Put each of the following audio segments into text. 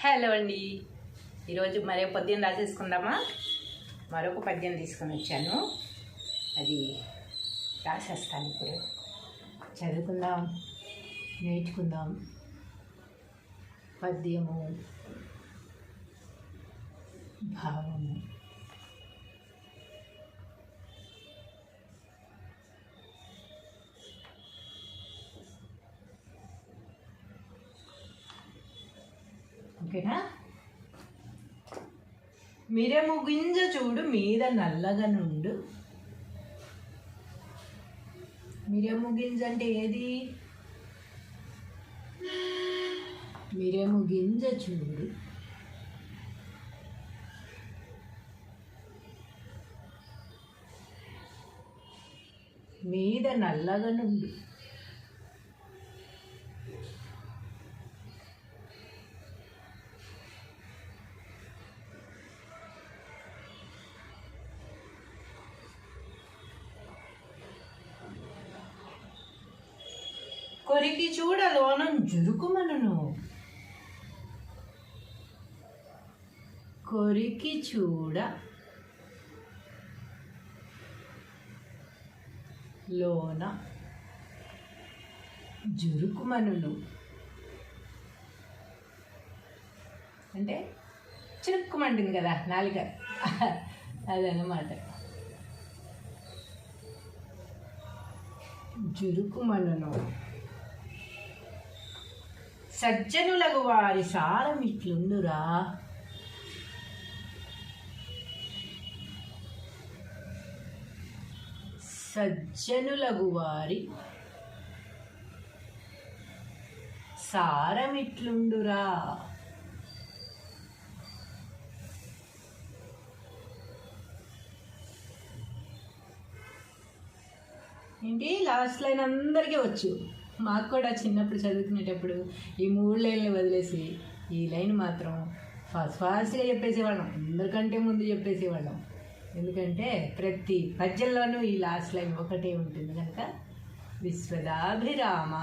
Hello అండి. ఈరోజు మరో పద్యం రాసేసుకుందామా. మరొక పద్యం తీసుకొని వచ్చాను, అది రాసేస్తాను. ఇప్పుడు చదువుకుందాం, నేర్చుకుందాం. పద్యము భావము. ఓకేనా? మిరము గింజ చూడు మీద నల్లగా నుండు. మిరము గింజ అంటే ఏది? మిరము గింజ చూడు మీద నల్లగా నుండు. కొరికి చూడ లోనం జురుకుమనును. కొరికి చూడ లోన జురుకుమనును అంటే చిరుక్కుమంటుంది కదా నాలుక, అదనమాట. జురుకుమనును. సజ్జనులకు వారి సారం ఇట్లుండురా. సజ్జనులకు వారి సారం ఇట్లుండురా. ఏంటి లాస్ట్ లైన్ అందరికీ వచ్చు. మాకు కూడా చిన్నప్పుడు చదువుకునేటప్పుడు ఈ 3 లైన్లు వదిలేసి ఈ లైన్ మాత్రం ఫాస్ట్గా చెప్పేసేవాళ్ళం, అందరికంటే ముందు చెప్పేసేవాళ్ళం. ఎందుకంటే ప్రతి పద్యంలోనూ ఈ లాస్ట్ లైన్ ఒకటే ఉంటుంది కనుక. విశ్వదాభిరామ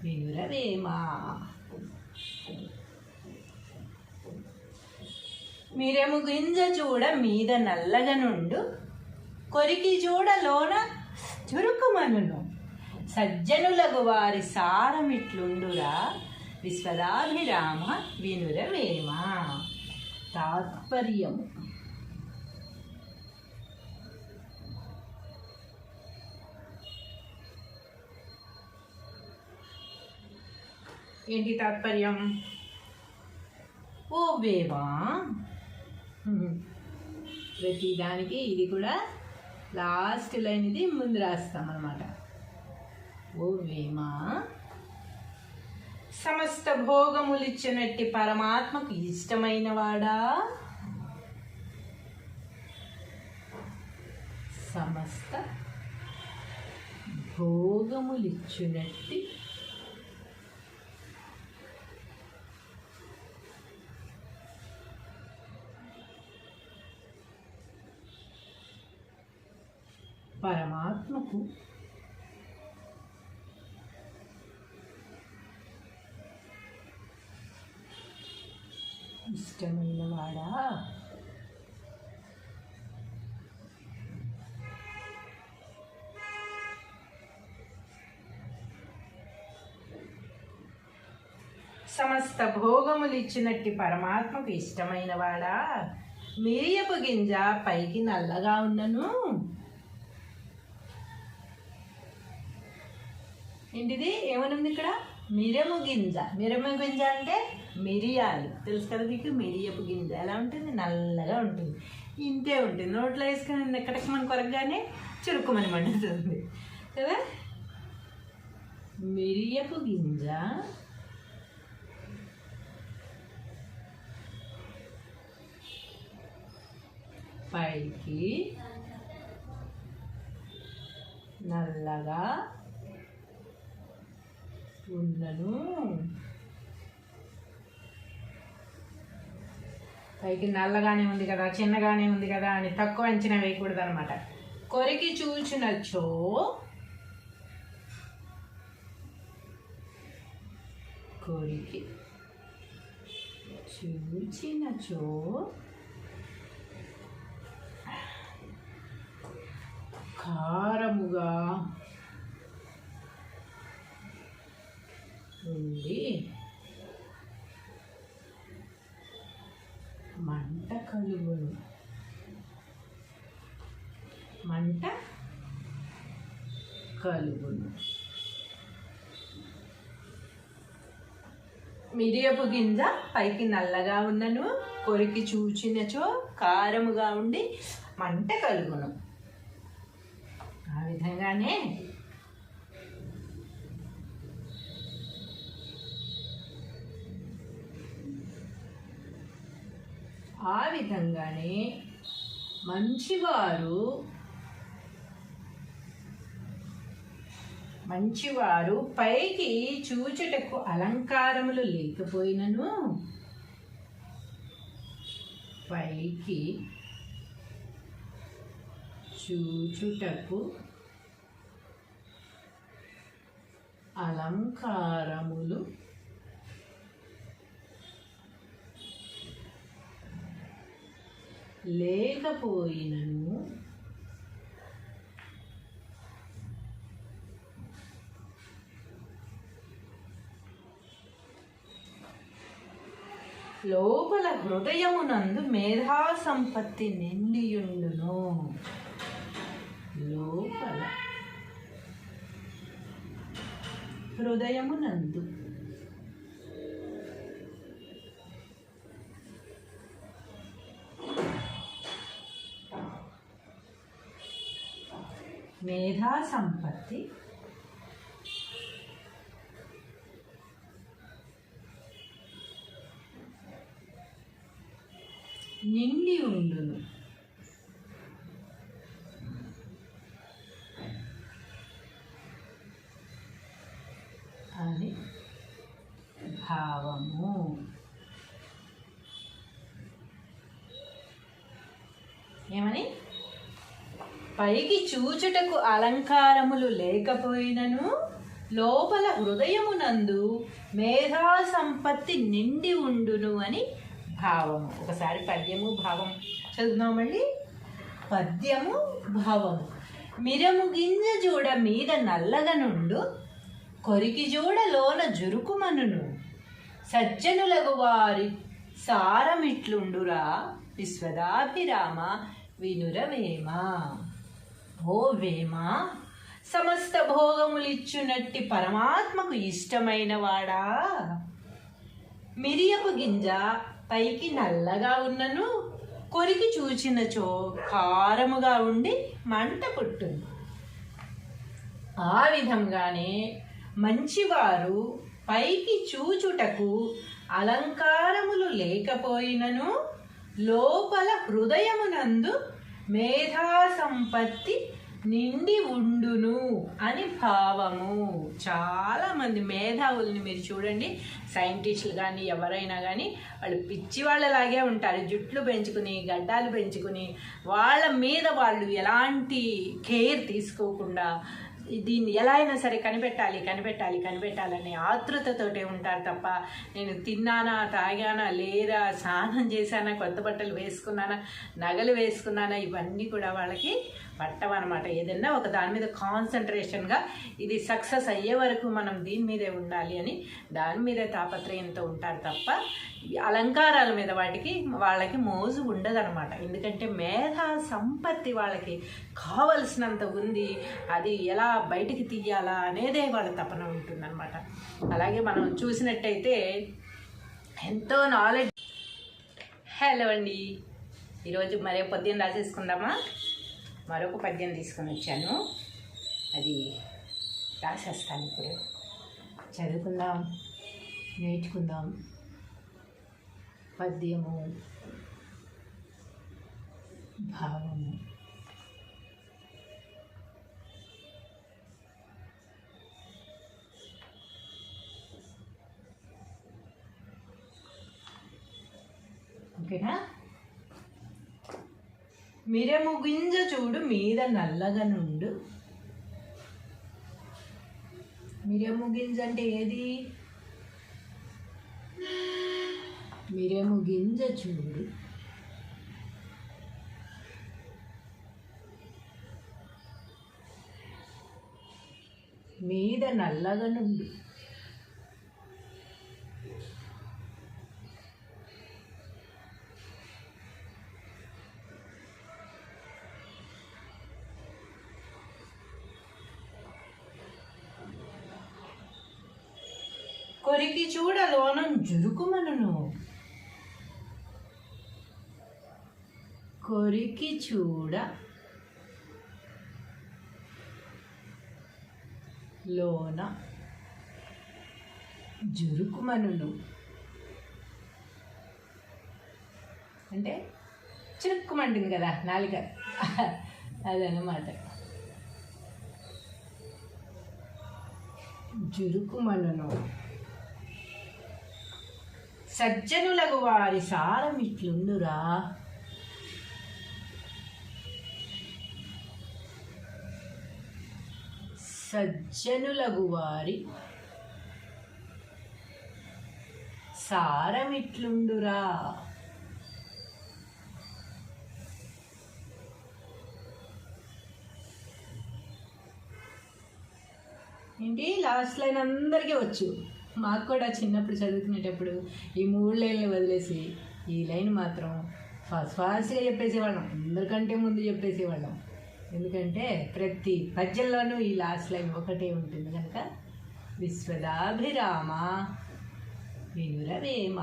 వినురవేమ. మిరము గింజ చూడ మీద నల్లగా నుండు. కొరికి చూడ లోన చురుకుమనును. సజ్జనులకు వారి సారమిట్లుండురా. విశ్వదాభిరామ వినురవేమ. తాత్పర్యము. ఏంటి తాత్పర్యం? ఓ వేమా. ప్రతిదానికి ఇది కూడా లాస్ట్ లైన్ ఇది ముందు రాస్తాం అన్నమాట. ఓ వేమా, సమస్త భోగములిచ్చినట్టి పరమాత్మకు ఇష్టమైన వాడా. సమస్త భోగములిచ్చినట్టి పరమాత్మకు ఇష్టమైన వాడా. సమస్త భోగములు ఇచ్చినట్టి పరమాత్మకు ఇష్టమైన వాడా. మిరియపు గింజ పైకి నల్లగా ఉన్నను. ఏంటిది? ఏమనుంది ఇక్కడ? మిరము గింజ. మిరము గింజ అంటే మిరియాలు, తెలుసు కదా మీకు. మిరియపు గింజ ఎలా ఉంటుంది? నల్లగా ఉంటుంది, ఇంతే ఉంటుంది. నోట్లో వేసుకుని ఎక్కడికి మన కొరగానే చురుకుమని మండుతుంది కదా. మిరియపు గింజ పైకి నల్లగా ఉన్నను. పైకి నల్లగానే ఉంది కదా, చిన్నగానే ఉంది కదా అని తక్కువ అంచనా వేయకూడదు అనమాట. కొరికి చూచినచో కొరికి చూచినచో కారముగా ఉండి మంట కలుగును. మంట కలుగును. మిరియపు గింజ పైకి నల్లగా ఉన్నను, కొరికి చూచినచో కారముగా ఉండి మంట కలుగును. ఆ విధంగానే మంచివారు పైకి చూచుటకు అలంకారములు లేకపోయినను పైకి చూచుటకు అలంకారములు లేకపోయినను లోపల హృదయమునందు మేధా సంపత్తి నిండియుండును. లోపల హృదయమునందు మేధా సంపత్తి నిండి ఉండును. అని భావము. ఏమని? పైకి చూచుటకు అలంకారములు లేకపోయినను లోపల హృదయమునందు మేధా సంపత్తి నిండి ఉండును అని భావము. ఒకసారి పద్యము భావం చదువుదాం మళ్ళీ. పద్యము భావము. మిరము గింజ జూడ మీద నల్లగ నుండు, కొరికి జూడ లోన జురుకుమనును, సజ్జనులగు వారి సారమిట్లుండురా విశ్వదాభిరామ వినురవేమ. ఓ వేమ, సమస్త భోగములిచ్చునట్టి పరమాత్మకు ఇష్టమైన వాడా, మిరియపు గింజ పైకి నల్లగా ఉన్నను, కొరికి చూచినచో కారముగా ఉండి మంట పుట్టును. ఆ విధంగానే మంచివారు పైకి చూచుటకు అలంకారములు లేకపోయినను లోపల హృదయమునందు మేధా సంపత్తి నిండి ఉండును అని భావము. చాలామంది మేధావుల్ని మీరు చూడండి, సైంటిస్టులు కానీ ఎవరైనా కానీ వాళ్ళు పిచ్చి వాళ్ళలాగే ఉంటారు. జుట్లు పెంచుకుని గడ్డాలు పెంచుకుని వాళ్ళ మీద వాళ్ళు ఎలాంటి కేర్ తీసుకోకుండా దీన్ని ఎలా అయినా సరే కనిపెట్టాలని ఆతృతతోటే ఉంటారు తప్ప నేను తిన్నానా, తాగానా, లేదా, స్నానం చేశానా, కొత్త బట్టలు వేసుకున్నానా, నగలు వేసుకున్నానా, ఇవన్నీ కూడా వాళ్ళకి పట్టవన్నమాట. ఏదన్నా ఒక దాని మీద కాన్సన్ట్రేషన్గా ఇది సక్సెస్ అయ్యే వరకు మనం దీని మీదే ఉండాలి అని దాని మీదే తాపత్రయంతో ఉంటారు తప్ప అలంకారాల మీద వాళ్ళకి మోజు ఉండదన్నమాట. ఎందుకంటే మేధా సంపత్తి వాళ్ళకి కావలసినంత ఉంది, అది ఎలా బయటికి తీయాలా అనేదే వాళ్ళ తపన ఉంటుందన్నమాట. అలాగే మనం చూసినట్టయితే ఎంతో నాలెడ్జ్. హలో అండి, ఈరోజు మరో పద్యం రాసేసుకుందామా? మరొక పద్యం తీసుకొని వచ్చాను, అది రాసేస్తాను. ఇప్పుడు చదువుకుందాం, నేర్చుకుందాం. పద్యము భావము. ఓకేనా? మిరము గింజ చూడు మీద నల్లగా నుండు. మిరము గింజ అంటే ఏది? మిరము గింజ చూడు, మీద నల్లగా నుండు. కొరికి చూడ లోనం జురుకుమనును. కొరికి చూడ లోన జురుకుమనును అంటే చిరుక్కుమంటుంది కదా నాలుక, అదనమాట. జురుకుమనును. సజ్జనులకు వారి సారం ఇట్లుండురా. సజ్జనులకు వారి సారమిట్లుండురా. ఏంటి లాస్ట్ లైన్ అందరికీ వచ్చు. మాకు కూడా చిన్నప్పుడు చదువుకునేటప్పుడు ఈ 3 లైన్లు వదిలేసి ఈ లైన్ మాత్రం ఫాస్ట్గా చెప్పేసేవాళ్ళం, అందరికంటే ముందు చెప్పేసేవాళ్ళం. ఎందుకంటే ప్రతి పద్యంలోనూ ఈ లాస్ట్ లైన్ ఒకటే ఉంటుంది కనుక. విశ్వదాభిరామ వినురవేమ.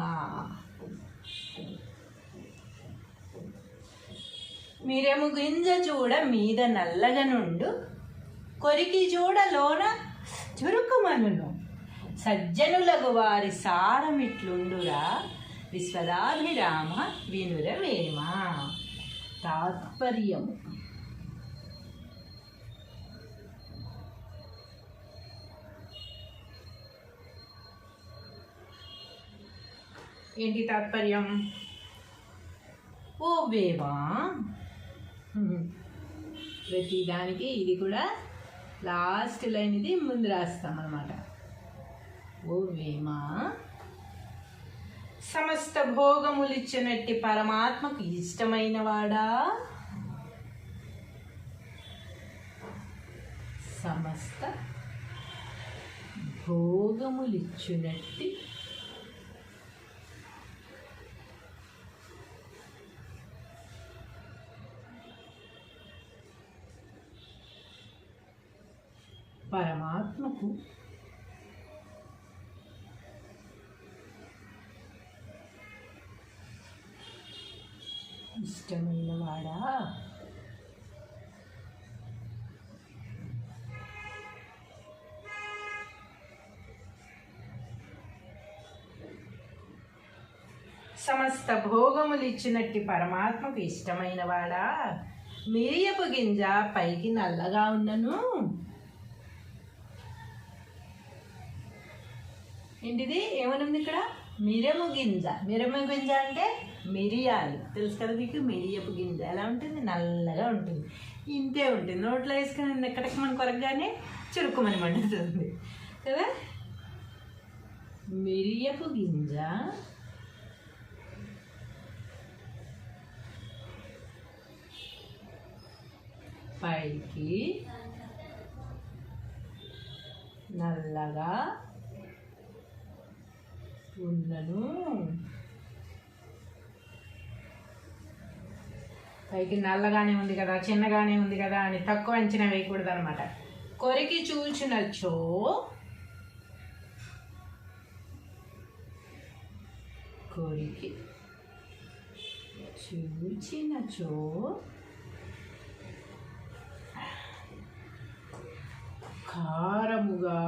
మిరము గింజ చూడ మీద నల్లగా నుండు, కొరికి చూడ లోన చురుకుమనును. సజ్జనులకు వారి సారమిట్లుండురా. విశ్వదాభిరామ వినురవేమ. తాత్పర్యము. ఏంటి తాత్పర్యం? ఓ వేమా. ప్రతిదానికి ఇది కూడా లాస్ట్ లైన్ ఇది ముందు రాస్తాం అన్నమాట. ఓ వేమా, సమస్త భోగములిచ్చినట్టి పరమాత్మకు ఇష్టమైన వాడా. సమస్త భోగములిచ్చినట్టి పరమాత్మకు ఇష్టమైన వాడా. సమస్త భోగములు ఇచ్చినట్టి పరమాత్మకు ఇష్టమైన వాడా. మిరియపు గింజ పైకి నల్లగా ఉన్నను. ఏంటిది ఏమనుంది ఇక్కడ? మిరము గింజ. మిరము గింజ అంటే మిరియాలు, తెలుసు కదా మీకు. మిరియపు గింజ ఎలా ఉంటుంది? నల్లగా ఉంటుంది, ఇంతే ఉంటుంది. నోట్లో వేసుకుని ఎక్కడికి మన కొరకగానే చురుకుమని మండుతుంది కదా. మిరియపు గింజ పైకి నల్లగా ఉన్నను. పైకి నల్లగానే ఉంది కదా, చిన్నగానే ఉంది కదా అని తక్కువ అంచనా వేయకూడదు అనమాట. కొరికి చూచినచో కొరికి చూచినచో కారముగా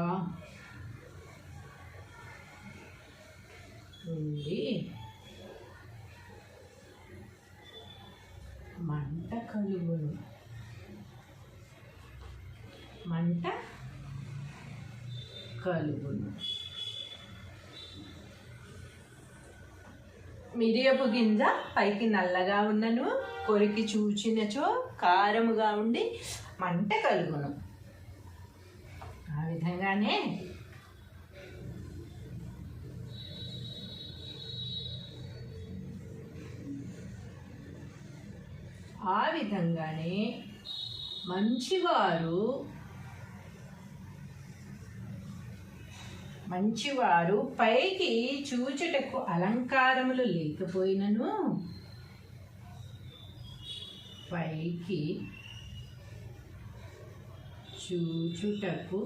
ఉండి మంట కలుగును. మంట కలుగును. మిరియపు గింజ పైకి నల్లగా ఉన్నను, కొరికి చూచినచో కారముగా ఉండి మంట కలుగును. ఆ విధంగానే ఆ విధంగానే మంచివారు పైకి చూచుటకు అలంకారములు లేకపోయినను పైకి చూచుటకు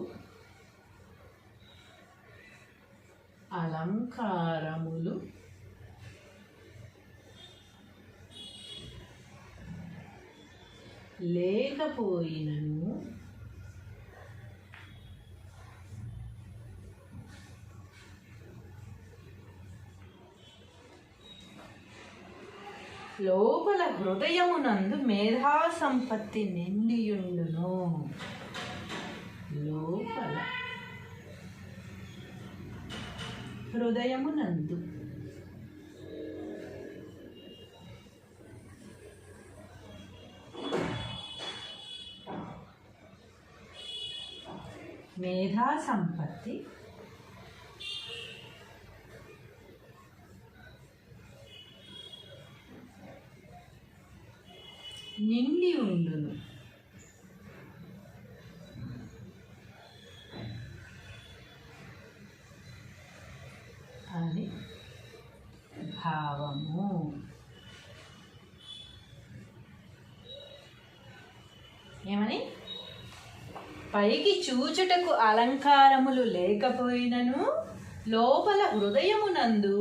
అలంకారములు లేకపోయినను లోపల హృదయమునందు మేధా సంపత్తి నిండియుండును. లోపల హృదయమునందు మేధా సంపత్తి నిండి ఉండును. అని భావము. ఏమని? పైకి చూచుటకు అలంకారములు లేకపోయినను లోపల హృదయమునందు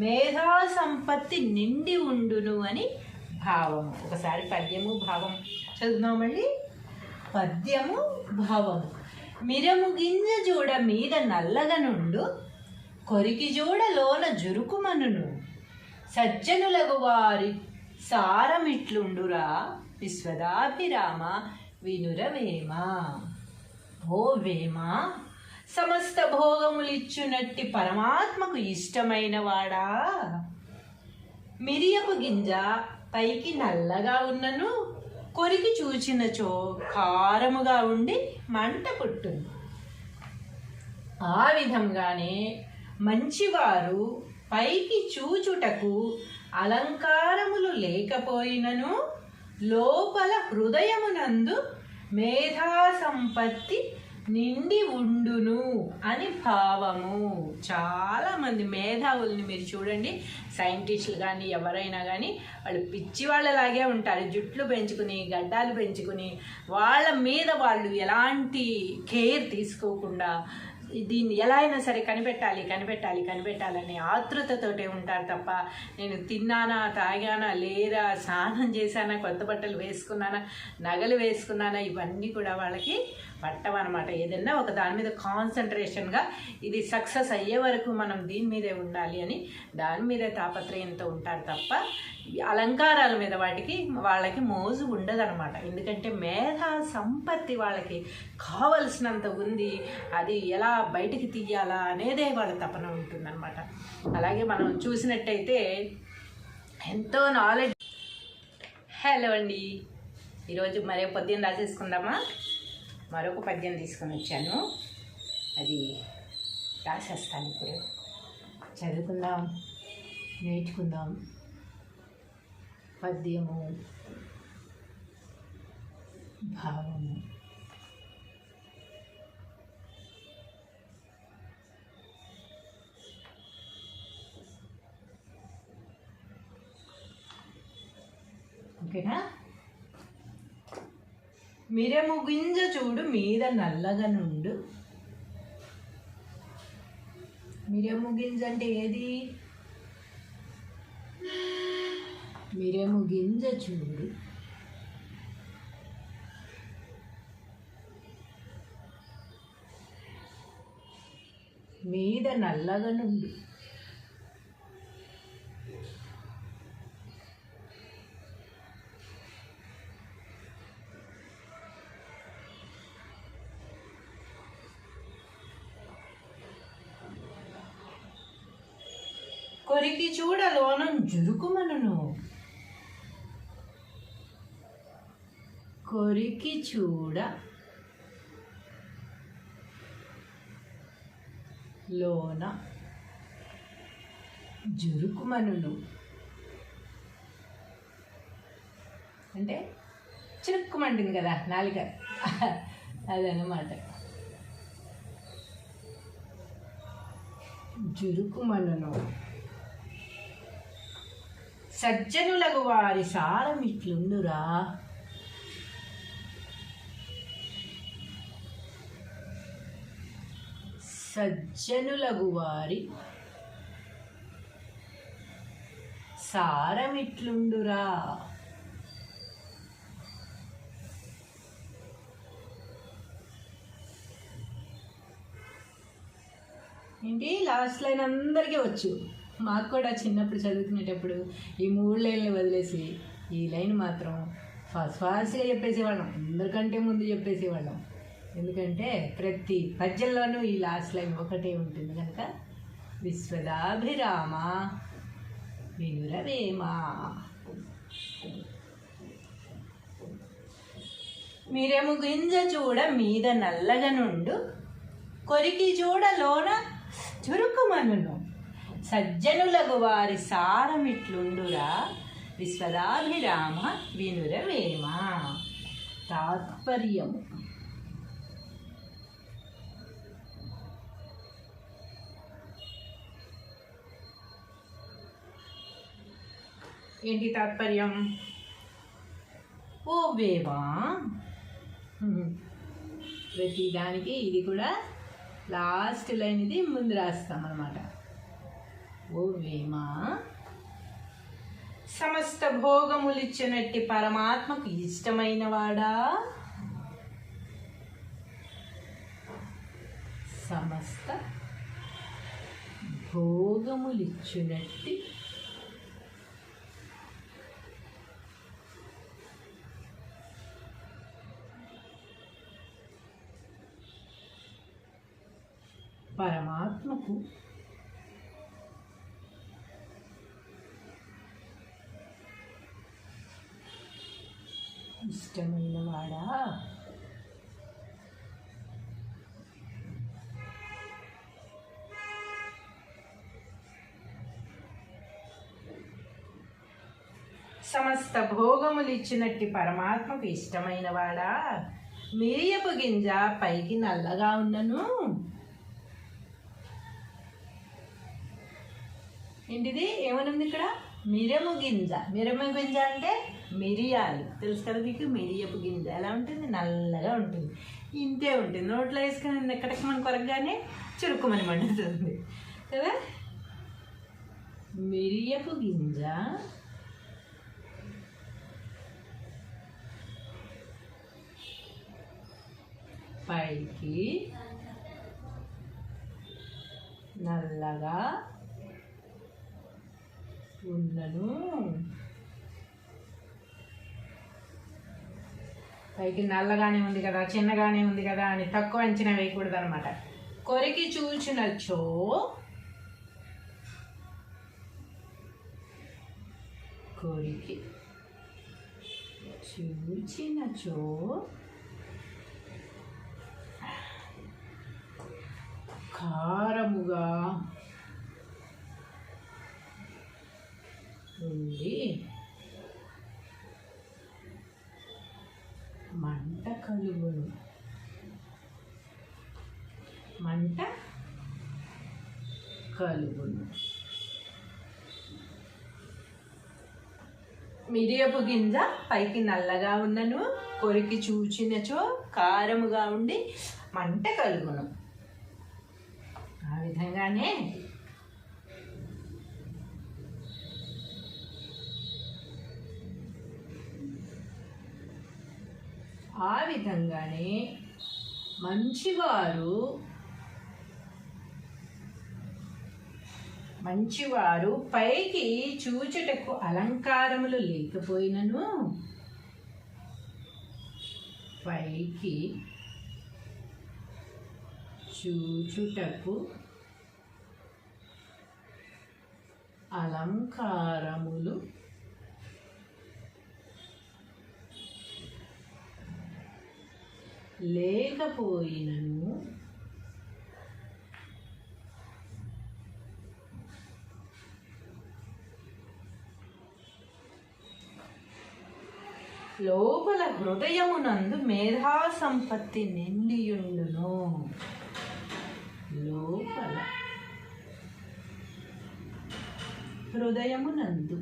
మేధా సంపత్తి నిండి ఉండును అని భావము. ఒకసారి పద్యము భావం చదువుదాం మళ్ళీ. పద్యము భావము. మిరము గింజ జూడ మీద నల్లగనుండు, కొరికి జూడ లోన జురుకుమనును, సజ్జనులగు వారి సారమిట్లుండురా విశ్వదాభిరామ వినురవేమ. ఓ వేమ, సమస్త భోగములిచ్చునట్టి పరమాత్మకు ఇష్టమైన వాడా, మిరియపు గింజ పైకి నల్లగా ఉన్నను కొరికి చూచినచో కారముగా ఉండి మంట పుట్టును. ఆ విధంగానే మంచివారు పైకి చూచుటకు అలంకారములు లేకపోయినను లోపల హృదయమునందు మేధా సంపత్తి నిండి ఉండును అని భావము. చాలామంది మేధావుల్ని మీరు చూడండి, సైంటిస్టులు కానీ ఎవరైనా కానీ వాళ్ళు పిచ్చి వాళ్ళలాగే ఉంటారు. జుట్లు పెంచుకుని గడ్డాలు పెంచుకుని వాళ్ళ మీద వాళ్ళు ఎలాంటి కేర్ తీసుకోకుండా దీన్ని ఎలా అయినా సరే కనిపెట్టాలని ఆతృతతోటే ఉంటారు తప్ప నేను తిన్నానా, తాగానా, లేదా స్నానం చేశానా, కొత్త బట్టలు వేసుకున్నానా, నగలు వేసుకున్నానా, ఇవన్నీ కూడా వాళ్ళకి పట్టవన్నమాట. ఏదన్నా ఒక దాని మీద కాన్సన్ట్రేషన్గా ఇది సక్సెస్ అయ్యే వరకు మనం దీని మీదే ఉండాలి అని దాని మీదే తాపత్రయంతో ఉంటారు తప్ప అలంకారాల మీద వాళ్ళకి మోజు ఉండదన్నమాట. ఎందుకంటే మేధా సంపత్తి వాళ్ళకి కావలసినంత ఉంది, అది ఎలా బయటికి తీయాలా అనేదే వాళ్ళ తపన ఉంటుందన్నమాట. అలాగే మనం చూసినట్టయితే ఎంతో నాలెడ్జ్. హలో అండి, ఈరోజు మరో పద్యం రాసేసుకుందామా? మరొక పద్యం తీసుకొని వచ్చాను, అది రాసేస్తాను. ఇప్పుడు చదువుకుందాం, నేర్చుకుందాం. పద్యము భావము. ఓకేనా? మిరము గింజ చూడు మీద నల్లగనుండు. మిరము గింజ అంటే ఏది? మిరము గింజ చూడు మీద నల్లగనుండు. కొరికి చూడ లోనం జురుకుమనును. కొరికి చూడ లోన జురుకుమనును. అంటే చిరుక్కుమంటుంది కదా నాలుక, అదనమాట. జురుకుమనను. సజ్జనులకు వారి సారమిట్లుండురా. సజ్జనులకు వారి సారమిట్లుండురా. ఏంటి లాస్ట్ లైన్ అందరికీ వచ్చు. మాకు కూడా చిన్నప్పుడు చదువుకునేటప్పుడు ఈ 3 లైన్లు వదిలేసి ఈ లైన్ మాత్రం ఫాస్ట్గా చెప్పేసేవాళ్ళం, అందరికంటే ముందు చెప్పేసేవాళ్ళం. ఎందుకంటే ప్రతి పద్యంలోనూ ఈ లాస్ట్ లైన్ ఒకటే ఉంటుంది కనుక. విశ్వదాభిరామ వినురవేమ. మీరేము గింజ చూడ మీద నల్లగా నుండు, కొరికి చూడ లోన చురుకుమనును. సజ్జనులకు వారి సారమిట్లుండురా. విశ్వదాభిరామ వినురవేమ. తాత్పర్యము. ఏంటి తాత్పర్యం? ఓ వేవా. ప్రతి దానికి ఇది కూడా లాస్ట్ లైన్ ఇది ముందు రాస్తాం అన్నమాట. ఓ వేమా, సమస్త భోగములిచ్చినట్టి పరమాత్మకు ఇష్టమైన వాడా. సమస్త భోగములిచ్చినట్టి పరమాత్మకు ఇష్టమైన వాడా. సమస్త భోగములు ఇచ్చినట్టి పరమాత్మకు ఇష్టమైన వాడా. మిరియపు గింజ పైకి నల్లగా ఉన్నను. ఏంటిది ఏమనుంది ఇక్కడ? మిరము గింజ. మిరము గింజ అంటే మిరియాలు, తెలుసు కదా మీకు. మిరియపు గింజ ఎలా ఉంటుంది? నల్లగా ఉంటుంది, ఇంతే ఉంటుంది. నోట్లో వేసుకొని ఎక్కడికి మన కొరకగానే చురుకుమని మండుతుంది కదా. మిరియపు గింజ పైకి నల్లగా ఉన్నను. పైకి నల్లగానే ఉంది కదా, చిన్నగానే ఉంది కదా అని తక్కువ అంచనా వేయకూడదు అనమాట. కొరికి చూచినచో కొరికి చూచినచో కారముగా ఉండి మంట కలుగును. మంట కలుగును. మిరియపు గింజ పైకి నల్లగా ఉన్నను, కొరికి చూచినచో కారముగా ఉండి మంట కలుగును. ఆ విధంగానే మంచివారు పైకి చూచుటకు అలంకారములు లేకపోయినను, పైకి చూచుటకు అలంకారములు లేకపోయినను లోపల హృదయమునందు మేధా సంపత్తి నిండియుండును. లోపల హృదయమునందు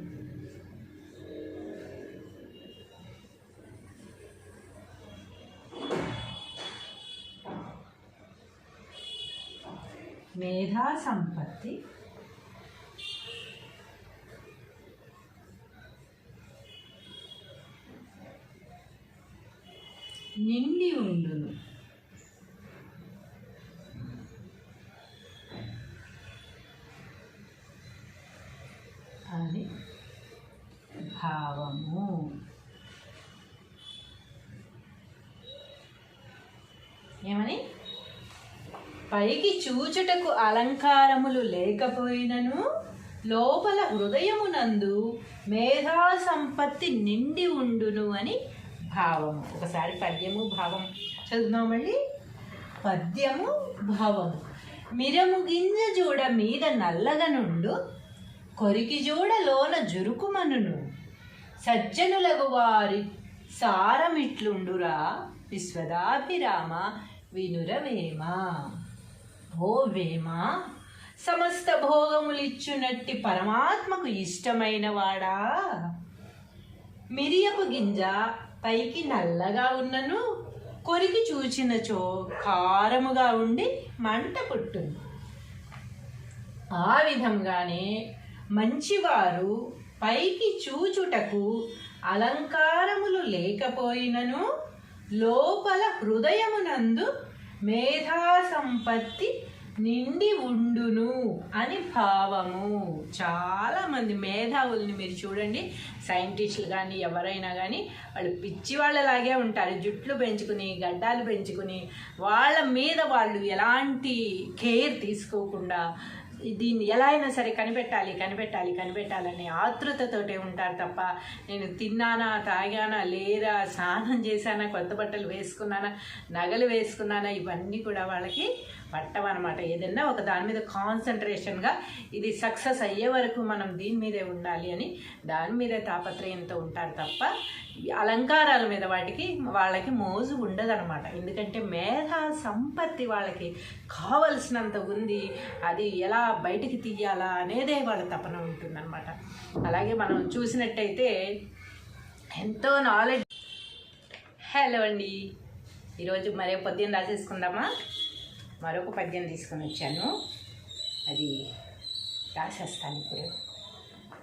మేధా సంపత్తి నిండి ఉండును. అని భావము. ఏమని? పైకి చూచుటకు అలంకారములు లేకపోయినను లోపల హృదయమునందు మేధా సంపత్తి నిండి ఉండును అని భావము. ఒకసారి పద్యము భావం చదువుదాం మళ్ళీ. పద్యము భావము. మిరము గింజ జూడ మీద నల్లగా నుండు, కొరికి జూడ లోన జురుకుమనును, సజ్జనులగు వారి సారమిట్లుండురా, విశ్వదాభిరామ వినురవేమ. ఓ వేమ, సమస్త భోగములిచ్చునట్టి పరమాత్మకు ఇష్టమైన వాడా, మిరియపు గింజ పైకి నల్లగా ఉన్నను కొరికి చూచినచో కారముగా ఉండి మంట పుట్టును. ఆ విధంగానే మంచివారు పైకి చూచుటకు అలంకారములు లేకపోయినను లోపల హృదయమునందు మేధా సంపత్తి నిండి ఉండును అని భావము. చాలామంది మేధావుల్ని మీరు చూడండి, సైంటిస్టులు కానీ ఎవరైనా కానీ వాళ్ళు పిచ్చి వాళ్ళలాగే ఉంటారు. జుట్లు పెంచుకుని గడ్డాలు పెంచుకుని వాళ్ళ మీద వాళ్ళు ఎలాంటి కేర్ తీసుకోకుండా దీన్ని ఎలా అయినా సరే కనిపెట్టాలనే ఆతృతతోటే ఉంటారు తప్ప నేను తిన్నానా, తాగానా, లేదా, స్నానం చేశానా, కొత్త బట్టలు వేసుకున్నానా, నగలు వేసుకున్నానా, ఇవన్నీ కూడా వాళ్ళకి పట్టవన్నమాట. ఏదైనా ఒక దాని మీద కాన్సన్ట్రేషన్గా ఇది సక్సెస్ అయ్యే వరకు మనం దీని మీదే ఉండాలి అని దాని మీదే తాపత్రయంతో ఉంటారు తప్ప అలంకారాల మీద వాళ్ళకి మోజు ఉండదన్నమాట. ఎందుకంటే మేధా సంపత్తి వాళ్ళకి కావలసినంత ఉంది, అది ఎలా బయటికి తీయాలా అనేదే వాళ్ళ తపన ఉంటుందన్నమాట. అలాగే మనం చూసినట్టయితే ఎంతో నాలెడ్జ్. హలో అండి, ఈరోజు మరో పద్యం రాసేసుకుందామా? మరొక పద్యం తీసుకొని వచ్చాను, అది రాసేస్తాను. ఇప్పుడు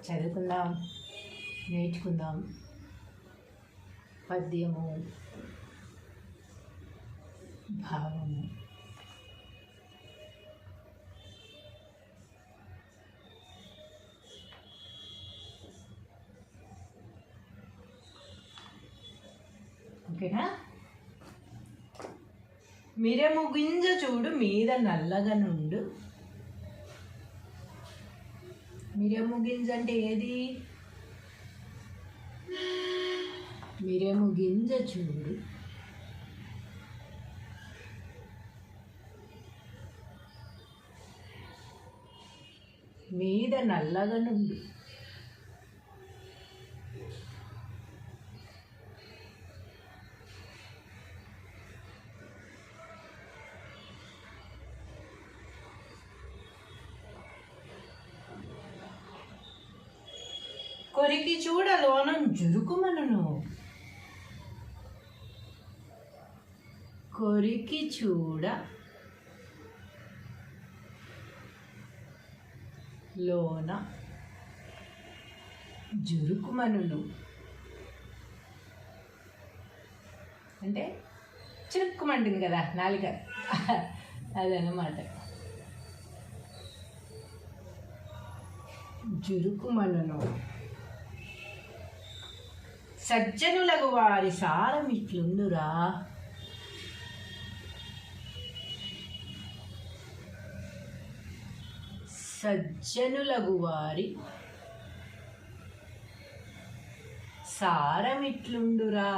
చదువుకుందాం, నేర్చుకుందాం. పద్యము భావము. ఓకేనా? మిరము గింజ చూడు మీద నల్లగా నుండు. మిరము గింజ అంటే ఏది? మిరము గింజ చూడు మీద నల్లగా నుండు. కొరికి చూడ లోనం జురుకుమనును. కొరికి చూడ లోన జురుకుమనును అంటే చిరుక్కుమంటుంది కదా నాలుక, అదనమాట. జురుకుమనును. సజ్జనులకు వారి సారం ఇట్లుండురా. సజ్జనులకు వారి సారం ఇట్లుండురా.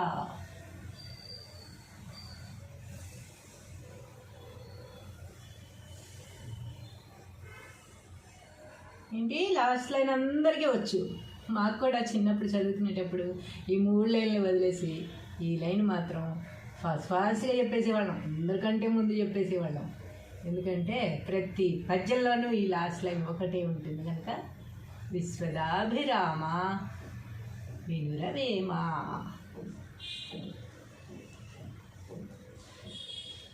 ఏంటి? లాస్ట్ లైన్ అందరికీ వచ్చు. మాకు కూడా చిన్నప్పుడు చదువుకునేటప్పుడు ఈ 3 లైన్లు వదిలేసి ఈ లైన్ మాత్రం ఫాస్ట్గా చెప్పేసేవాళ్ళం, అందరికంటే ముందు చెప్పేసేవాళ్ళం. ఎందుకంటే ప్రతి పద్యంలోనూ ఈ లాస్ట్ లైన్ ఒకటే ఉంటుంది కనుక, విశ్వదాభిరామ వినురవేమ.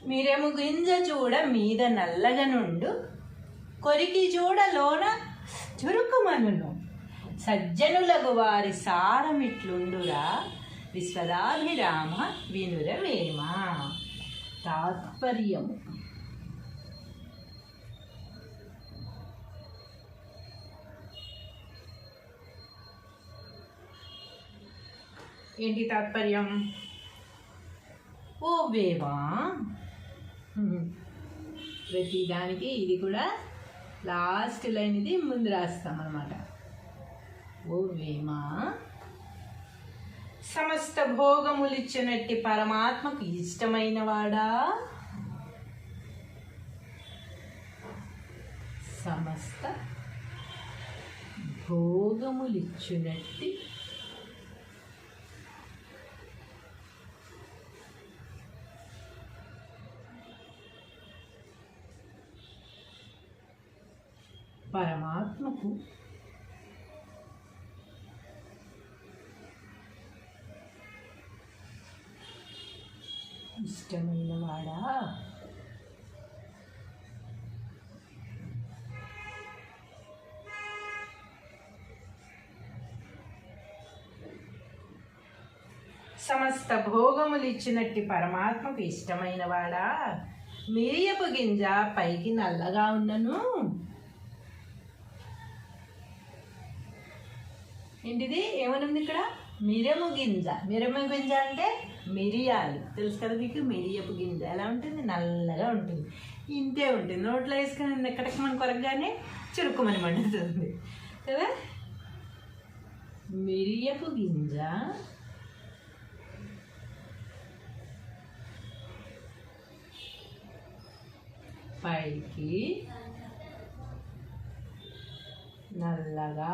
మీరేము గింజ చూడ మీద నల్లగా నుండు, కొరికి చూడ లోన చురుకుమనును, సజ్జనులకు వారి సారమిట్లుండురా, విశ్వదాభిరామ వినురవేమ. తాత్పర్యము. ఏంటి తాత్పర్యం? ఓ వేవా, ప్రతి దానికి ఇది కూడా లాస్ట్ లైన్ ఇది ముందు రాస్తాం అన్నమాట. ఓ వేమా, సమస్త భోగములిచ్చినట్టి పరమాత్మకు ఇష్టమైన వాడా, సమస్త భోగములిచ్చినట్టి పరమాత్మకు ఇష్టమైన వాడా, సమస్త భోగములు ఇచ్చినట్టి పరమాత్మకు ఇష్టమైన వాడా, మిరియపు గింజ పైకి నల్లగా ఉన్నను. ఏంటిది ఏమనుంది ఇక్కడ? మిరము గింజ. మిరము గింజ అంటే మిరియాలు, తెలుసు కదా మీకు. మిరియపు గింజ ఎలా ఉంటుంది? నల్లగా ఉంటుంది, ఇంతే ఉంటుంది. నోట్లో వేసుకొని ఎక్కడికి మన కొరకగానే చురుకుమని మండుతుంది కదా. మిరియపు గింజ పైకి నల్లగా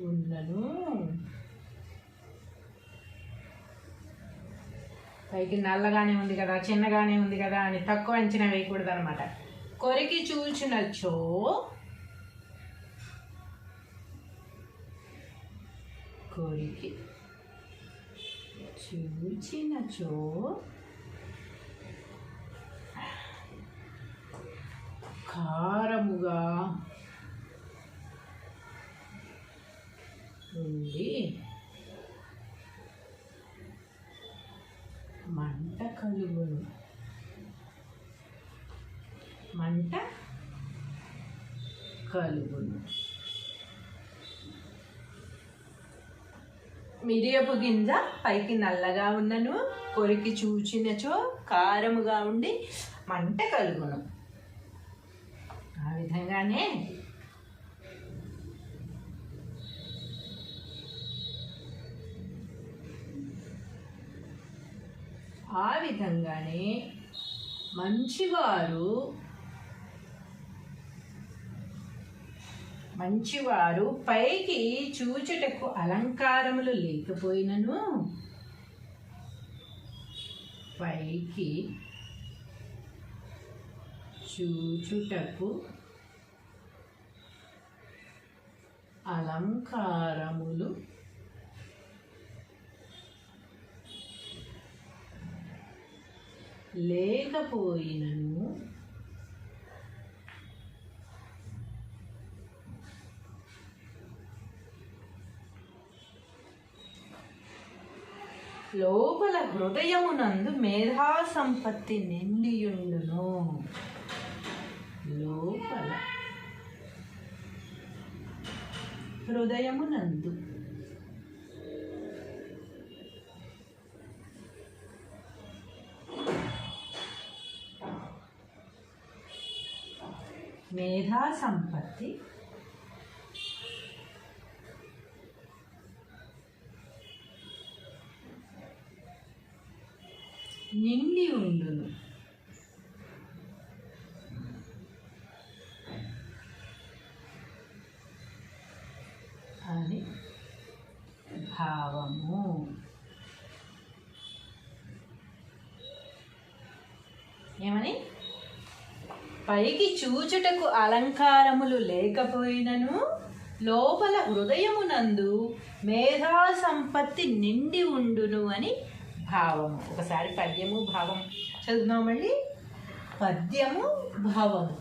ఉన్నను. పైకి నల్లగానే ఉంది కదా, చిన్నగానే ఉంది కదా అని తక్కువ అంచనా వేయకూడదు అనమాట. కొరికి చూచినచో, కొరికి చూచినచో కారముగా ఉండి మంట కలుగును. మంట కలుగును. మిరియపు గింజ పైకి నల్లగా ఉన్నను, కొరికి చూచినచో కారముగా ఉండి మంట కలుగును. ఆ విధంగానే మంచివారు పైకి చూచుటకు అలంకారములు లేకపోయినను, పైకి చూచుటకు అలంకారములు లేకపోయినను, లోపల హృదయమునందు మేధా సంపత్తి నిండియుండును. లోపల హృదయమునందు మేధా సంపత్తి నిండి ఉండును. అని భావము. ఏమని? పైకి చూచుటకు అలంకారములు లేకపోయినను లోపల హృదయమునందు మేధా సంపత్తి నిండి ఉండును అని భావము. ఒకసారి పద్యము భావం చదువుతున్నాం. మళ్ళీ పద్యము భావము.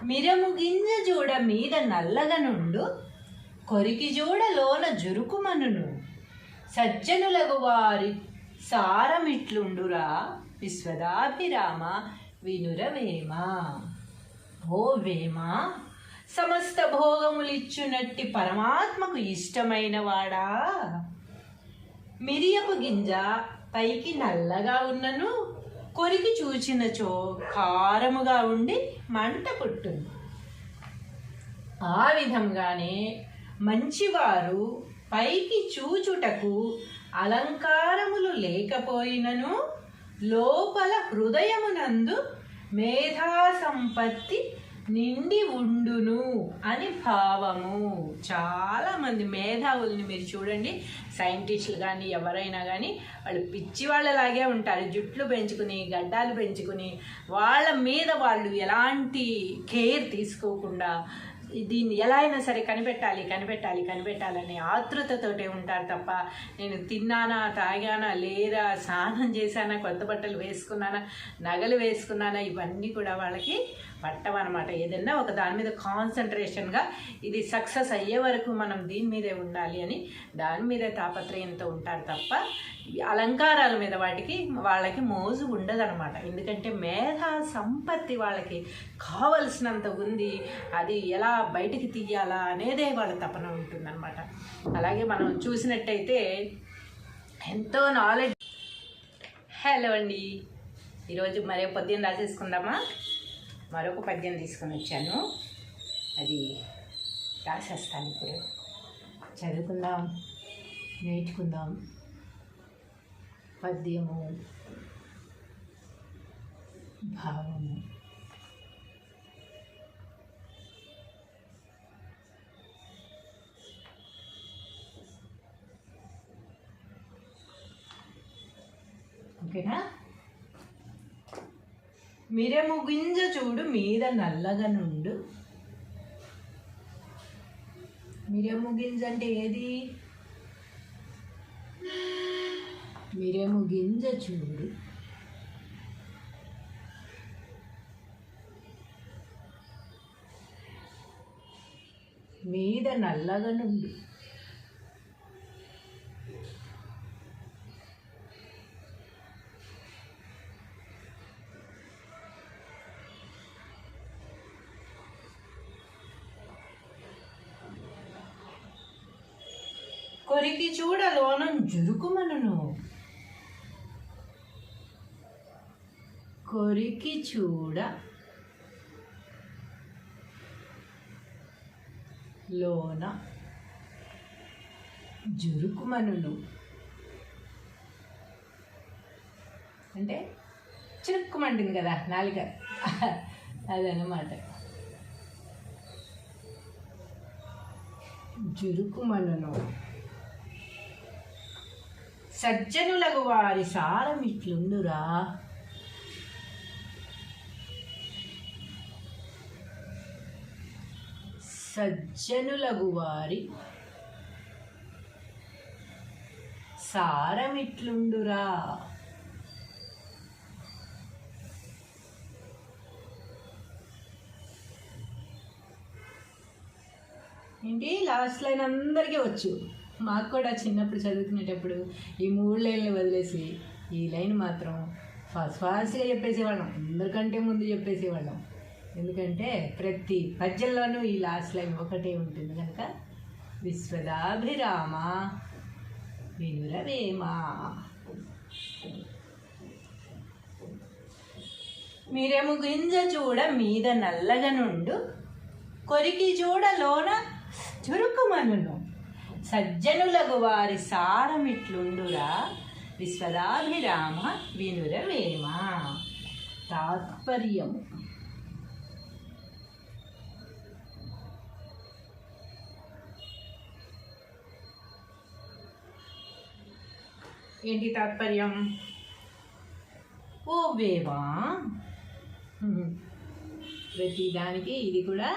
మిరము గింజ జూడ మీద నల్లగా నుండు, కొరికి జూడ లోన జురుకుమనును, సజ్జనులగు వారి సారమిట్లుండురా, విశ్వదాభిరామ వినురవేమ. ఓ వేమ, సమస్త భోగములిచ్చునట్టి పరమాత్మకు ఇష్టమైన వాడా, మిరియపు గింజ పైకి నల్లగా ఉన్నను కొరికి చూచినచో కారముగా ఉండి మంట పుట్టుంది. ఆ విధంగానే మంచివారు పైకి చూచుటకు అలంకారములు లేకపోయినను లోపల హృదయమునందు మేధా సంపత్తి నిండి ఉండును అని భావము. చాలామంది మేధావుల్ని మీరు చూడండి, సైంటిస్టులు కానీ ఎవరైనా కానీ వాళ్ళు పిచ్చి వాళ్ళలాగే ఉంటారు. జుట్లు పెంచుకుని గడ్డాలు పెంచుకుని వాళ్ళ మీద వాళ్ళు ఎలాంటి కేర్ తీసుకోకుండా దీన్ని ఎలా అయినా సరే కనిపెట్టాలనే ఆతృతతోటే ఉంటారు తప్ప నేను తిన్నానా, తాగానా, లేదా స్నానం చేశానా, కొత్త బట్టలు వేసుకున్నానా, నగలు వేసుకున్నానా, ఇవన్నీ కూడా వాళ్ళకి పట్టవన్నమాట. ఏదైనా ఒక దాని మీద కాన్సన్ట్రేషన్గా ఇది సక్సెస్ అయ్యే వరకు మనం దీని మీదే ఉండాలి అని దాని మీదే తాపత్రయంతో ఉంటారు తప్ప అలంకారాల మీద వాళ్ళకి మోజు ఉండదన్నమాట. ఎందుకంటే మేధా సంపత్తి వాళ్ళకి కావలసినంత ఉంది, అది ఎలా బయటికి తీయాలా అనేదే వాళ్ళ తపన ఉంటుందన్నమాట. అలాగే మనం చూసినట్టయితే ఎంతో నాలెడ్జ్. హలో అండి, ఈరోజు మరో పద్యం రాసేసుకుందామా? మరొక పద్యం తీసుకొని వచ్చాను, అది రాసేస్తాను. ఇప్పుడు చదువుకుందాం, నేర్చుకుందాం. పద్యము భావము. ఓకేనా? మిరము గింజ చూడు మీద నల్లగా నుండు. మిరము గింజ అంటే ఏది? మిరము గింజ చూడు మీద నల్లగా నుండు. కొరికి చూడ లోనం జురుకుమనును. కొరికి చూడ లోన జురుకుమనును అంటే చిరుక్కుమంటుంది కదా నాలుక, అదనమాట. జురుకుమనును. సజ్జనులకు వారి సారం ఇట్లుండురా. సజ్జనులకు వారి సారమిట్లుండురా. ఏంటి లాస్ట్ లైన్ అందరికీ వచ్చు. మాకు కూడా చిన్నప్పుడు చదువుకునేటప్పుడు ఈ 3 లైన్లు వదిలేసి ఈ లైన్ మాత్రం ఫాస్ట్గా చెప్పేసేవాళ్ళం, అందరికంటే ముందు చెప్పేసేవాళ్ళం. ఎందుకంటే ప్రతి పద్యంలోనూ ఈ లాస్ట్ లైన్ ఒకటే ఉంటుంది కనుక. విశ్వదాభిరామ వినురవేమ. మిరము గింజ చూడ మీద నల్లగా నుండు, కొరికి చూడ లోన చురుకుమనును, సజ్జనులకు వారి సారమిట్లుండురా, విశ్వదాభిరామ వినురవేమ. తాత్పర్యము. ఏంటి తాత్పర్యం? ఓ వేమా, ప్రతి దానికి ఇది కూడా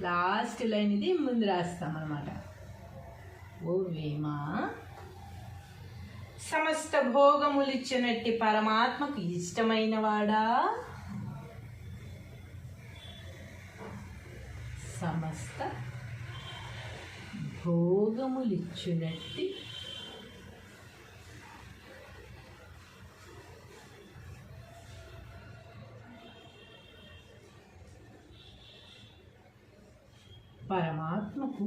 లాస్ట్ లైన్ ఇది ముందు రాస్తాం అన్నమాట. ఓ వేమా, సమస్త భోగములిచ్చినట్టి పరమాత్మకు ఇష్టమైన వాడా, సమస్త భోగములిచ్చినట్టి పరమాత్మకు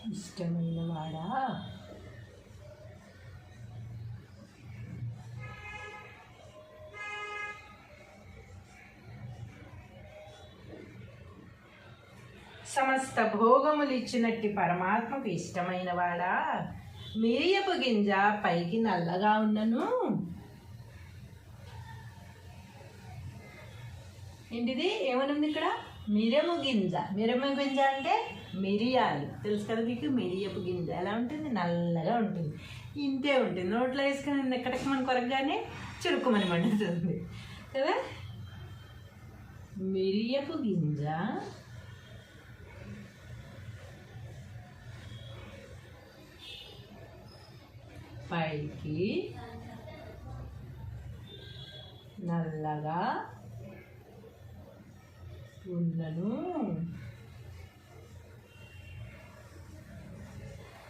ఇష్టమైన వాడా, సమస్త భోగములు ఇచ్చినట్టి పరమాత్మకు ఇష్టమైన వాడా, మిరియపు గింజ పైకి నల్లగా ఉన్నను. ఏంటిది ఏమనుంది ఇక్కడ? మిరము గింజ. మిరము గింజ అంటే మిరియాలు, తెలుసు కదా మీకు. మిరియపు గింజ ఎలా ఉంటుంది? నల్లగా ఉంటుంది, ఇంతే ఉంటుంది. నోట్లో వేసుకొని ఎక్కడికి మన కొరకగానే చురుకుమని మండుతుంది కదా. మిరియపు గింజ పైకి నల్లగా ఉన్నను.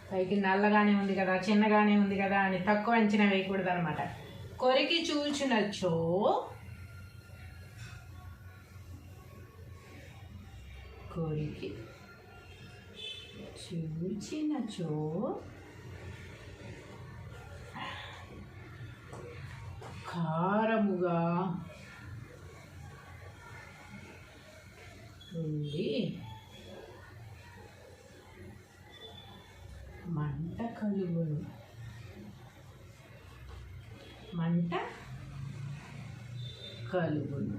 పైకి నల్లగానే ఉంది కదా, చిన్నగానే ఉంది కదా అని తక్కువ అంచనా వేయకూడదు అనమాట. కొరికి చూచినచో కొరికి చూచినచో కారముగా ఉండి మంట కలుగును. మంట కలుగును.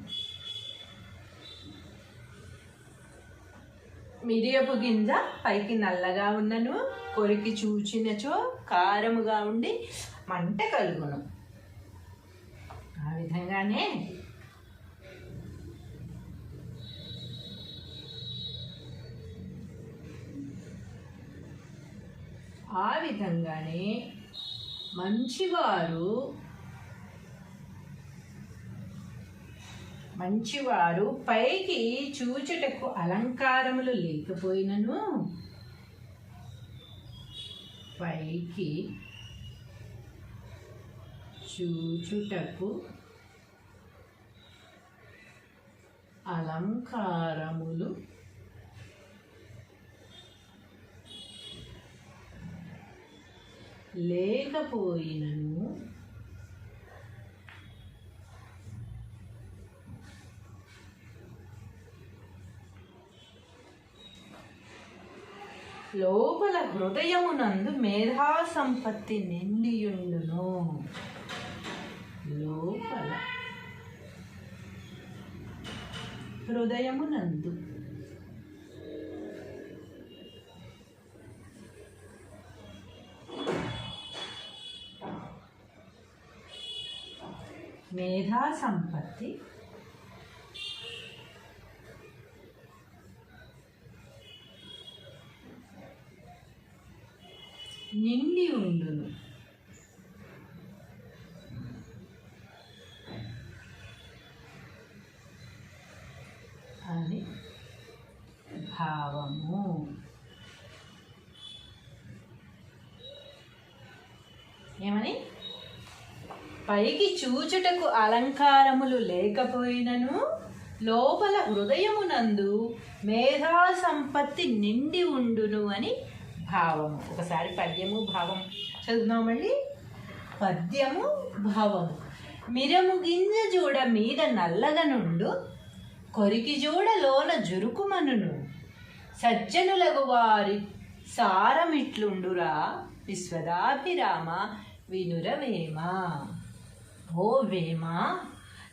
మిరియపు గింజ పైకి నల్లగా ఉన్నను, కొరికి చూచినచో కారముగా ఉండి మంట కలుగును. ఆ విధంగానే మంచివారు పైకి చూచుటకు అలంకారములు లేకపోయినను, పైకి చూచుటకు అలంకారములు లేకపోయినను లోపల హృదయమునందు మేధా సంపత్తి నిండియుండును. లోపల హృదయమునందు మేధా సంపత్తి నిండి ఉండును అని భావము. ఏమని? పైకి చూచుటకు అలంకారములు లేకపోయినను లోపల హృదయమునందు మేధా సంపత్తి నిండి ఉండును అని భావము. ఒకసారి పద్యము భావం చదువుదాం మళ్ళీ. పద్యము భావము. మిరము గింజ జూడ మీద నల్లగనుండు, కొరికి జూడ లోన జురుకుమనును, సజ్జనులగు వారి సారమిట్లుండురా విశ్వదాభిరామ వినురవేమ. ఓ వేమ,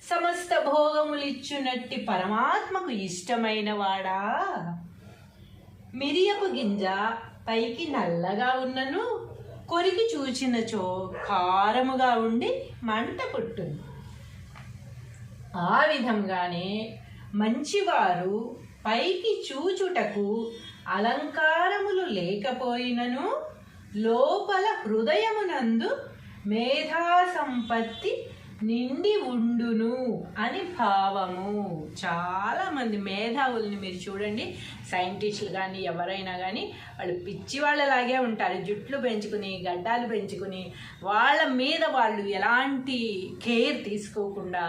సమస్త భోగములిచ్చునట్టి పరమాత్మకు ఇష్టమైన వాడా. మిరియపు గింజ పైకి నల్లగా ఉన్నను కొరికి చూచినచో కారముగా ఉండి మంట పుట్టును. ఆ విధంగానే మంచివారు పైకి చూచుటకు అలంకారములు లేకపోయినను లోపల హృదయమునందు మేధా సంపత్తి నిండి ఉండును అని భావము. చాలామంది మేధావుల్ని మీరు చూడండి, సైంటిస్టులు కానీ ఎవరైనా కానీ వాళ్ళు పిచ్చి వాళ్ళలాగే ఉంటారు. జుట్లు పెంచుకుని గడ్డాలు పెంచుకుని వాళ్ళ మీద వాళ్ళు ఎలాంటి కేర్ తీసుకోకుండా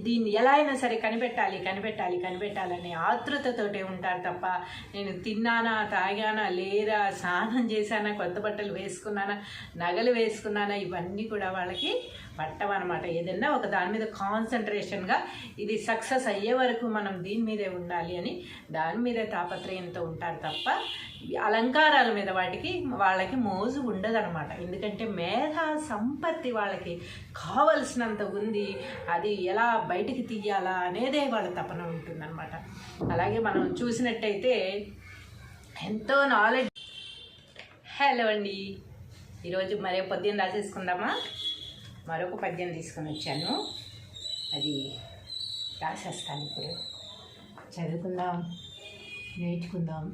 దీన్ని ఎలా అయినా సరే కనిపెట్టాలని ఆతృతతోటే ఉంటారు తప్ప నేను తిన్నానా, తాగానా, లేరా, స్నానం చేశానా, కొత్త బట్టలు వేసుకున్నానా, నగలు వేసుకున్నానా, ఇవన్నీ కూడా వాళ్ళకి పట్టవన్నమాట. ఏదైనా ఒక దాని మీద కాన్సన్ట్రేషన్గా ఇది సక్సెస్ అయ్యే వరకు మనం దీని మీదే ఉండాలి అని దాని మీదే తాపత్రయంతో ఉంటారు తప్ప అలంకారాల మీద వాళ్ళకి మోజు ఉండదన్నమాట. ఎందుకంటే మేధా సంపత్తి వాళ్ళకి కావలసినంత ఉంది, అది ఎలా బయటికి తీయాలా అనేదే వాళ్ళ తపన ఉంటుందన్నమాట. అలాగే మనం చూసినట్టయితే ఎంతో నాలెడ్జ్. హలో అండి, ఈరోజు మరో పద్యం రాసేసుకుందామా? మరొక పద్యం తీసుకొని వచ్చాను, అది రాసేస్తాను. ఇప్పుడు చదువుకుందాం, నేర్చుకుందాం.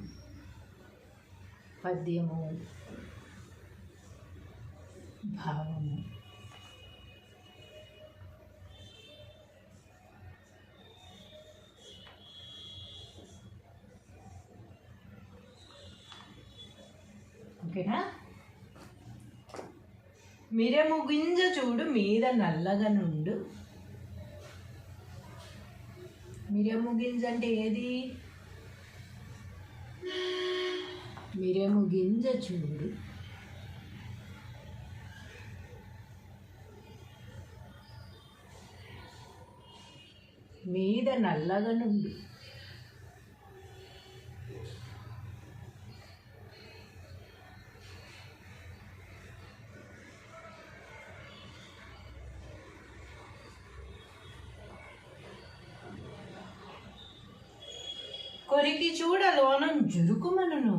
పద్యము భావము. ఓకేనా? మిరము గింజ చూడు మీద నల్లగా నుండు. మిరము గింజ అంటే ఏది? మిరము గింజ చూడు మీద నల్లగా నుండు. కొరికి చూడ లోనం జురుకుమనును.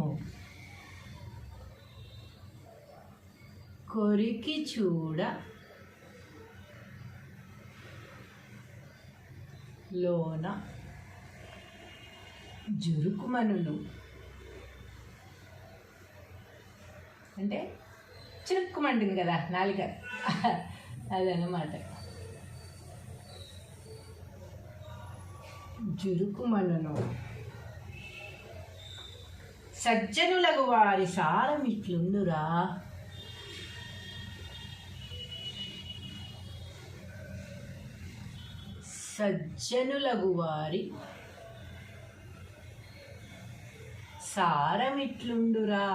కొరికి చూడ లోన జురుకుమనును అంటే చిరుక్కుమంటుంది కదా నాలిక, అదనమాట. జురుకుమనును. సజ్జనులకు వారి సారం ఇట్లుండురా. సజ్జనులకు వారి సారం ఇట్లుండురా.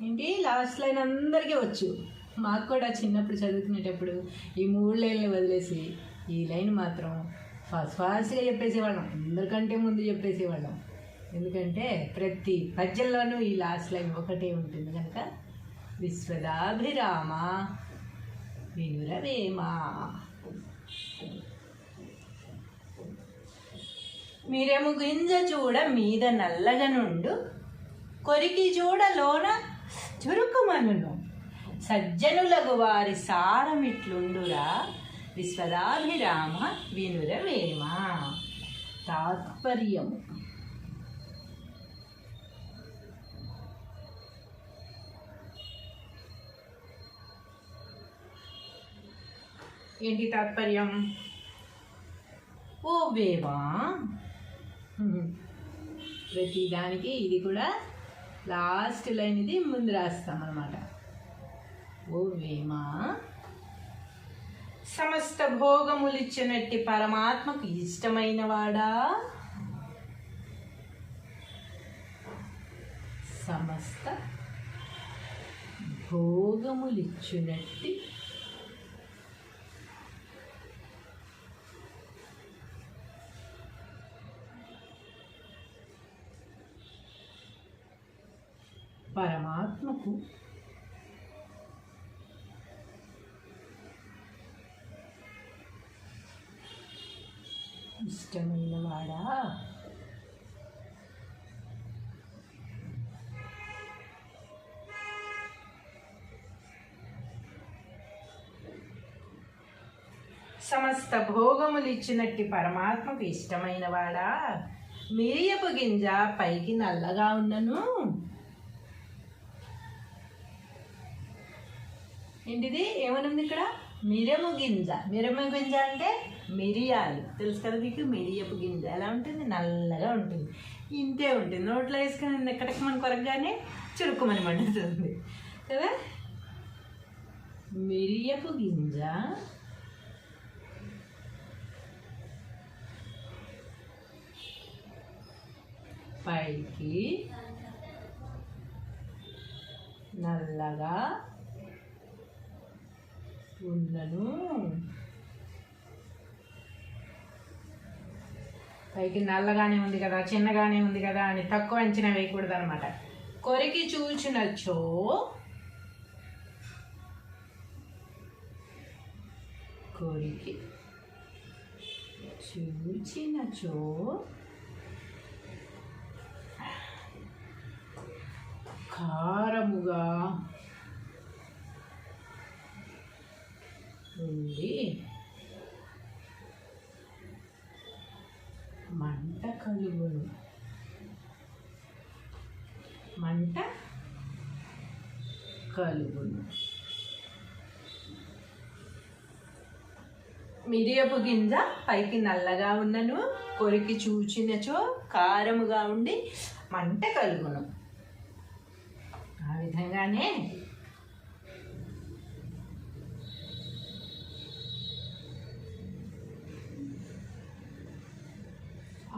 ఏంటి లాస్ట్ లైన్ అందరికీ వచ్చు. మాకు కూడా చిన్నప్పుడు చదువుకునేటప్పుడు ఈ 3 లైన్లు వదిలేసి ఈ లైన్ మాత్రం ఫాస్ట్గా చెప్పేసేవాళ్ళం, అందరికంటే ముందు చెప్పేసేవాళ్ళం. ఎందుకంటే ప్రతి పద్యంలోనూ ఈ లాస్ట్ లైన్ ఒకటే ఉంటుంది కనుక. విశ్వదాభిరామ వినురవేమ. మిరము గింజ చూడ మీద నల్లగా నుండు, కొరికి చూడ లోన చురుకుమనును. సజ్జనులకు వారి సారమిట్లుండురా. విశ్వదాభిరామ వినురవేమ. తాత్పర్యము. ఏంటి తాత్పర్యం? ఓ వేమా. ప్రతిదానికి ఇది కూడా లాస్ట్ లైన్ ఇది ముందు రాస్తాం అన్నమాట. ఓ వేమా, సమస్త భోగములిచ్చినట్టి పరమాత్మకు ఇష్టమైన వాడా. సమస్త భోగములిచ్చినట్టి పరమాత్మకు ఇష్టమైన వాడా? సమస్త భోగములు ఇచ్చినట్టి పరమాత్మకు ఇష్టమైన వాడా? మిరియపు గింజ పైకి నల్లగా ఉన్నను. ఏంటిది ఏమనుంది ఇక్కడ? మిరము గింజ. మిరము గింజ అంటే మిరియాలు, తెలుసు కదా మీకు? మిరియపు గింజ ఎలా ఉంటుంది? నల్లగా ఉంటుంది, ఇంతే ఉంటుంది. నోట్లో వేసుకుని ఎక్కడికి మన కొరగానే చురుకుమని మండుతుంది కదా. మిరియపు గింజ పైకి నల్లగా ఉన్నను. పైకి నల్లగానే ఉంది కదా, చిన్నగానే ఉంది కదా అని తక్కువ అంచనా వేయకూడదు అనమాట. కొరికి చూచినచో కొరికి చూచినచో కారముగా ఉండి మంట కలుగును. మంట కలుగును. మిరియపు గింజ పైకి నల్లగా ఉన్నను, కొరికి చూచినచో కారముగా ఉండి మంట కలుగును.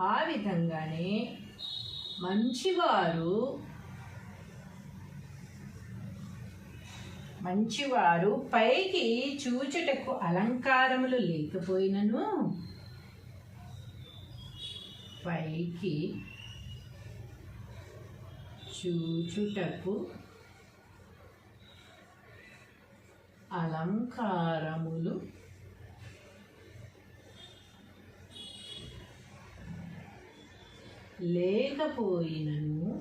ఆ విధంగానే మంచివారు పైకి చూచుటకు అలంకారములు లేకపోయినను, పైకి చూచుటకు అలంకారములు లేకపోయినను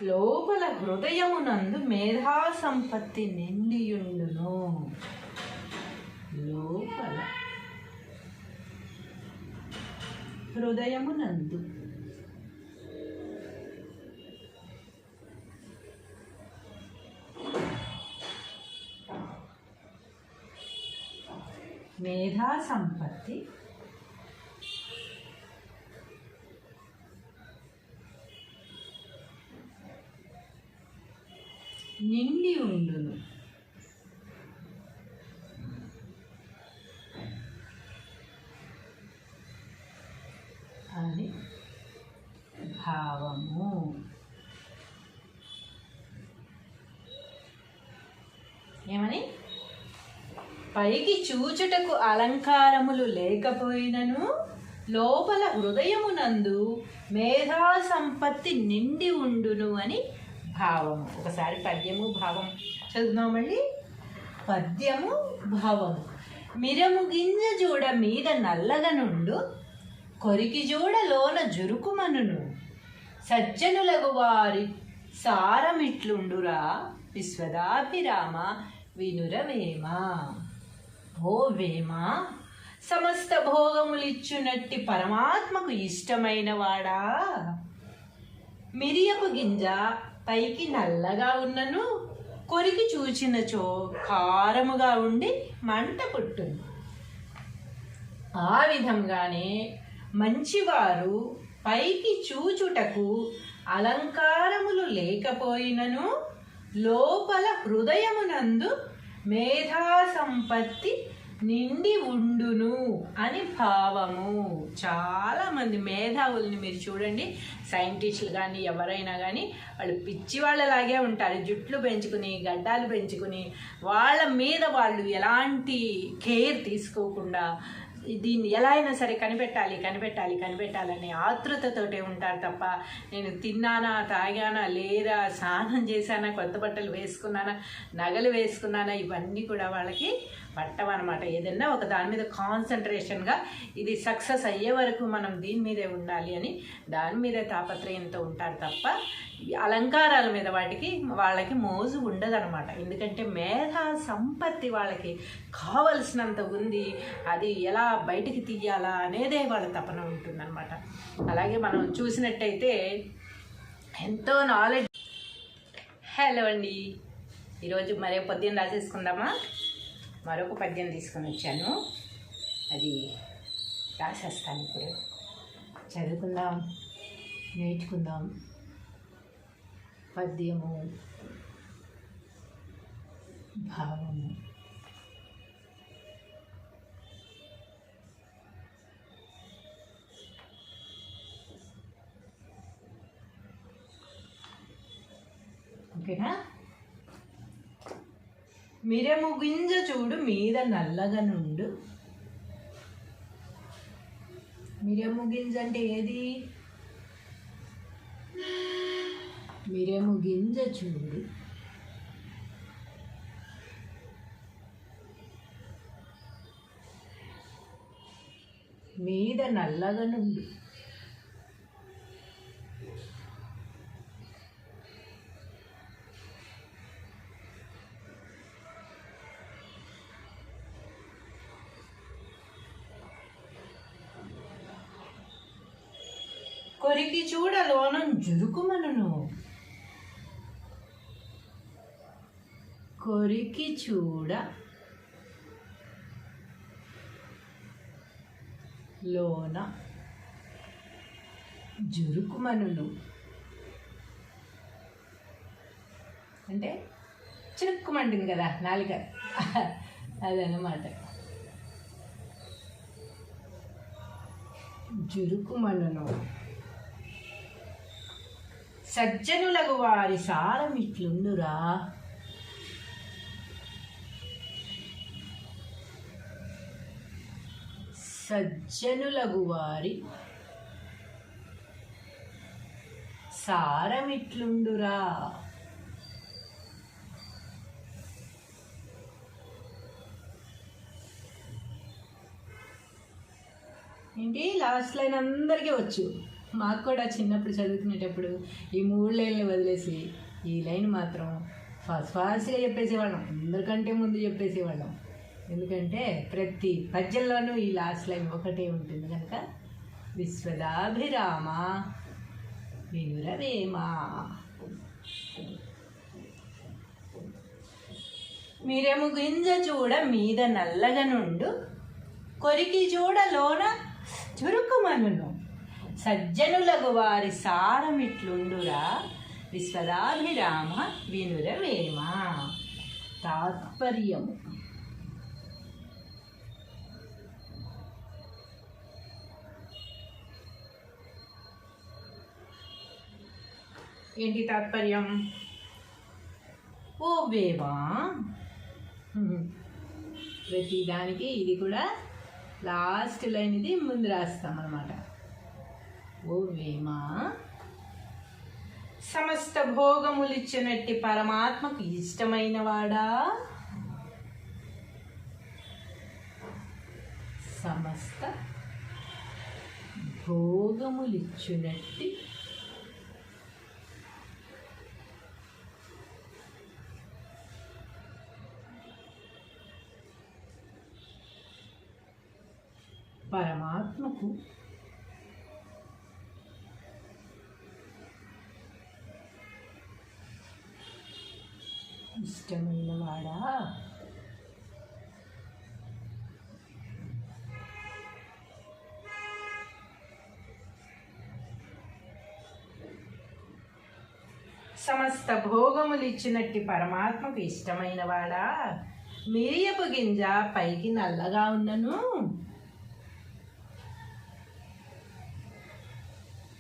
లోపల హృదయమునందు మేధా సంపత్తి నిండియుండును. లోపల హృదయమునందు మేధా సంపత్తి నిండి ఉండును. అని భావము. ఏమని? పైకి చూచుటకు అలంకారములు లేకపోయినను లోపల హృదయమునందు మేధా సంపత్తి నిండి ఉండును అని భావము. ఒకసారి పద్యము భావం చదువుదాం మళ్ళీ. పద్యము భావము. మిరము గింజ జూడ మీద నల్లగా నుండు, కొరికి జూడ లోన జురుకుమనును, సజ్జనులగు వారి సారమిట్లుండురా విశ్వదాభిరామ వినురవేమ. ఓ వేమ, సమస్త భోగములిచ్చునట్టి పరమాత్మకు ఇష్టమైన వాడా, మిరియపు గింజ పైకి నల్లగా ఉన్నను, కొరికి చూచినచో కారముగా ఉండి మంట పుట్టును. ఆ విధంగానే మంచివారు పైకి చూచుటకు అలంకారములు లేకపోయినను లోపల హృదయమునందు మేధా సంపత్తి నిండి ఉండును అని భావము. చాలామంది మేధావుల్ని మీరు చూడండి, సైంటిస్టులు కానీ ఎవరైనా కానీ వాళ్ళు పిచ్చి వాళ్ళలాగే ఉంటారు. జుట్లు పెంచుకుని గడ్డాలు పెంచుకుని వాళ్ళ మీద వాళ్ళు ఎలాంటి కేర్ తీసుకోకుండా దీన్ని ఎలా అయినా సరే కనిపెట్టాలని ఆతృతతోటే ఉంటారు తప్ప నేను తిన్నానా, తాగానా, లేదా స్నానం చేశానా, కొత్త బట్టలు వేసుకున్నానా, నగలు వేసుకున్నానా, ఇవన్నీ కూడా వాళ్ళకి పట్టవన్నమాట. ఏదన్నా ఒక దాని మీద కాన్సన్ట్రేషన్గా ఇది సక్సెస్ అయ్యే వరకు మనం దీని మీదే ఉండాలి అని దాని మీదే తాపత్రయంతో ఉంటారు తప్ప అలంకారాల మీద వాళ్ళకి మోజు ఉండదన్నమాట. ఎందుకంటే మేధా సంపత్తి వాళ్ళకి కావలసినంత ఉంది, అది ఎలా బయటికి తీయాలా అనేదే వాళ్ళ తపన ఉంటుందన్నమాట. అలాగే మనం చూసినట్టయితే ఎంతో నాలెడ్జ్. హలో అండి, ఈరోజు మరో పద్యం రాసేసుకుందామా? మరొక పద్యం తీసుకొని వచ్చాను, అది రాసేస్తాను. ఇప్పుడు చదువుకుందాం, నేర్చుకుందాం. పద్యము భావము. ఓకేనా? మిరము గింజ చూడు మీద నల్లగా నుండు. మిరము గింజ అంటే ఏది? మిరము గింజ చూడు మీద నల్లగా నుండు. కొరికి చూడ లోనం జురుకుమనును. కొరికి చూడ లోన జురుకుమనును అంటే చిరుక్కుమంటుంది కదా నాలుక, అదనమాట. జురుకుమనును. సజ్జనులకు వారి సారం ఇట్లుండురా. సజ్జనులకు వారి సారమిట్లుండురా. ఏంటి లాస్ట్ లైన్ అందరికీ వచ్చు. మాకు కూడా చిన్నప్పుడు చదువుకునేటప్పుడు ఈ 3 లైన్లు వదిలేసి ఈ లైన్ మాత్రం ఫాస్ట్గా చెప్పేసేవాళ్ళం, అందరికంటే ముందు చెప్పేసేవాళ్ళం. ఎందుకంటే ప్రతి పద్యంలోనూ ఈ లాస్ట్ లైన్ ఒకటే ఉంటుంది కనుక. విశ్వదాభిరామ వినురవేమ. మిరము గింజ చూడ మీద నల్లగా నుండు. కొరికి చూడ లోన చురుకుమనును. సజ్జనులకు వారి సారమిట్లుండురా. విశ్వదాభిరామ వినురవేమ. తాత్పర్యము. ఏంటి తాత్పర్యం? ఓ వేమా. ప్రతిదానికి ఇది కూడా లాస్ట్ లైన్ ఇది ముందు రాస్తాం అన్నమాట. ఓ వేమా, సమస్త భోగములిచ్చినట్టి పరమాత్మకు ఇష్టమైన వాడా. సమస్త భోగములిచ్చినట్టి పరమాత్మకు ఇష్టమైన వాడా. సమస్త భోగములు ఇచ్చినట్టి పరమాత్మకు ఇష్టమైన వాడా. మిరియపు గింజ పైకి నల్లగా ఉన్నను.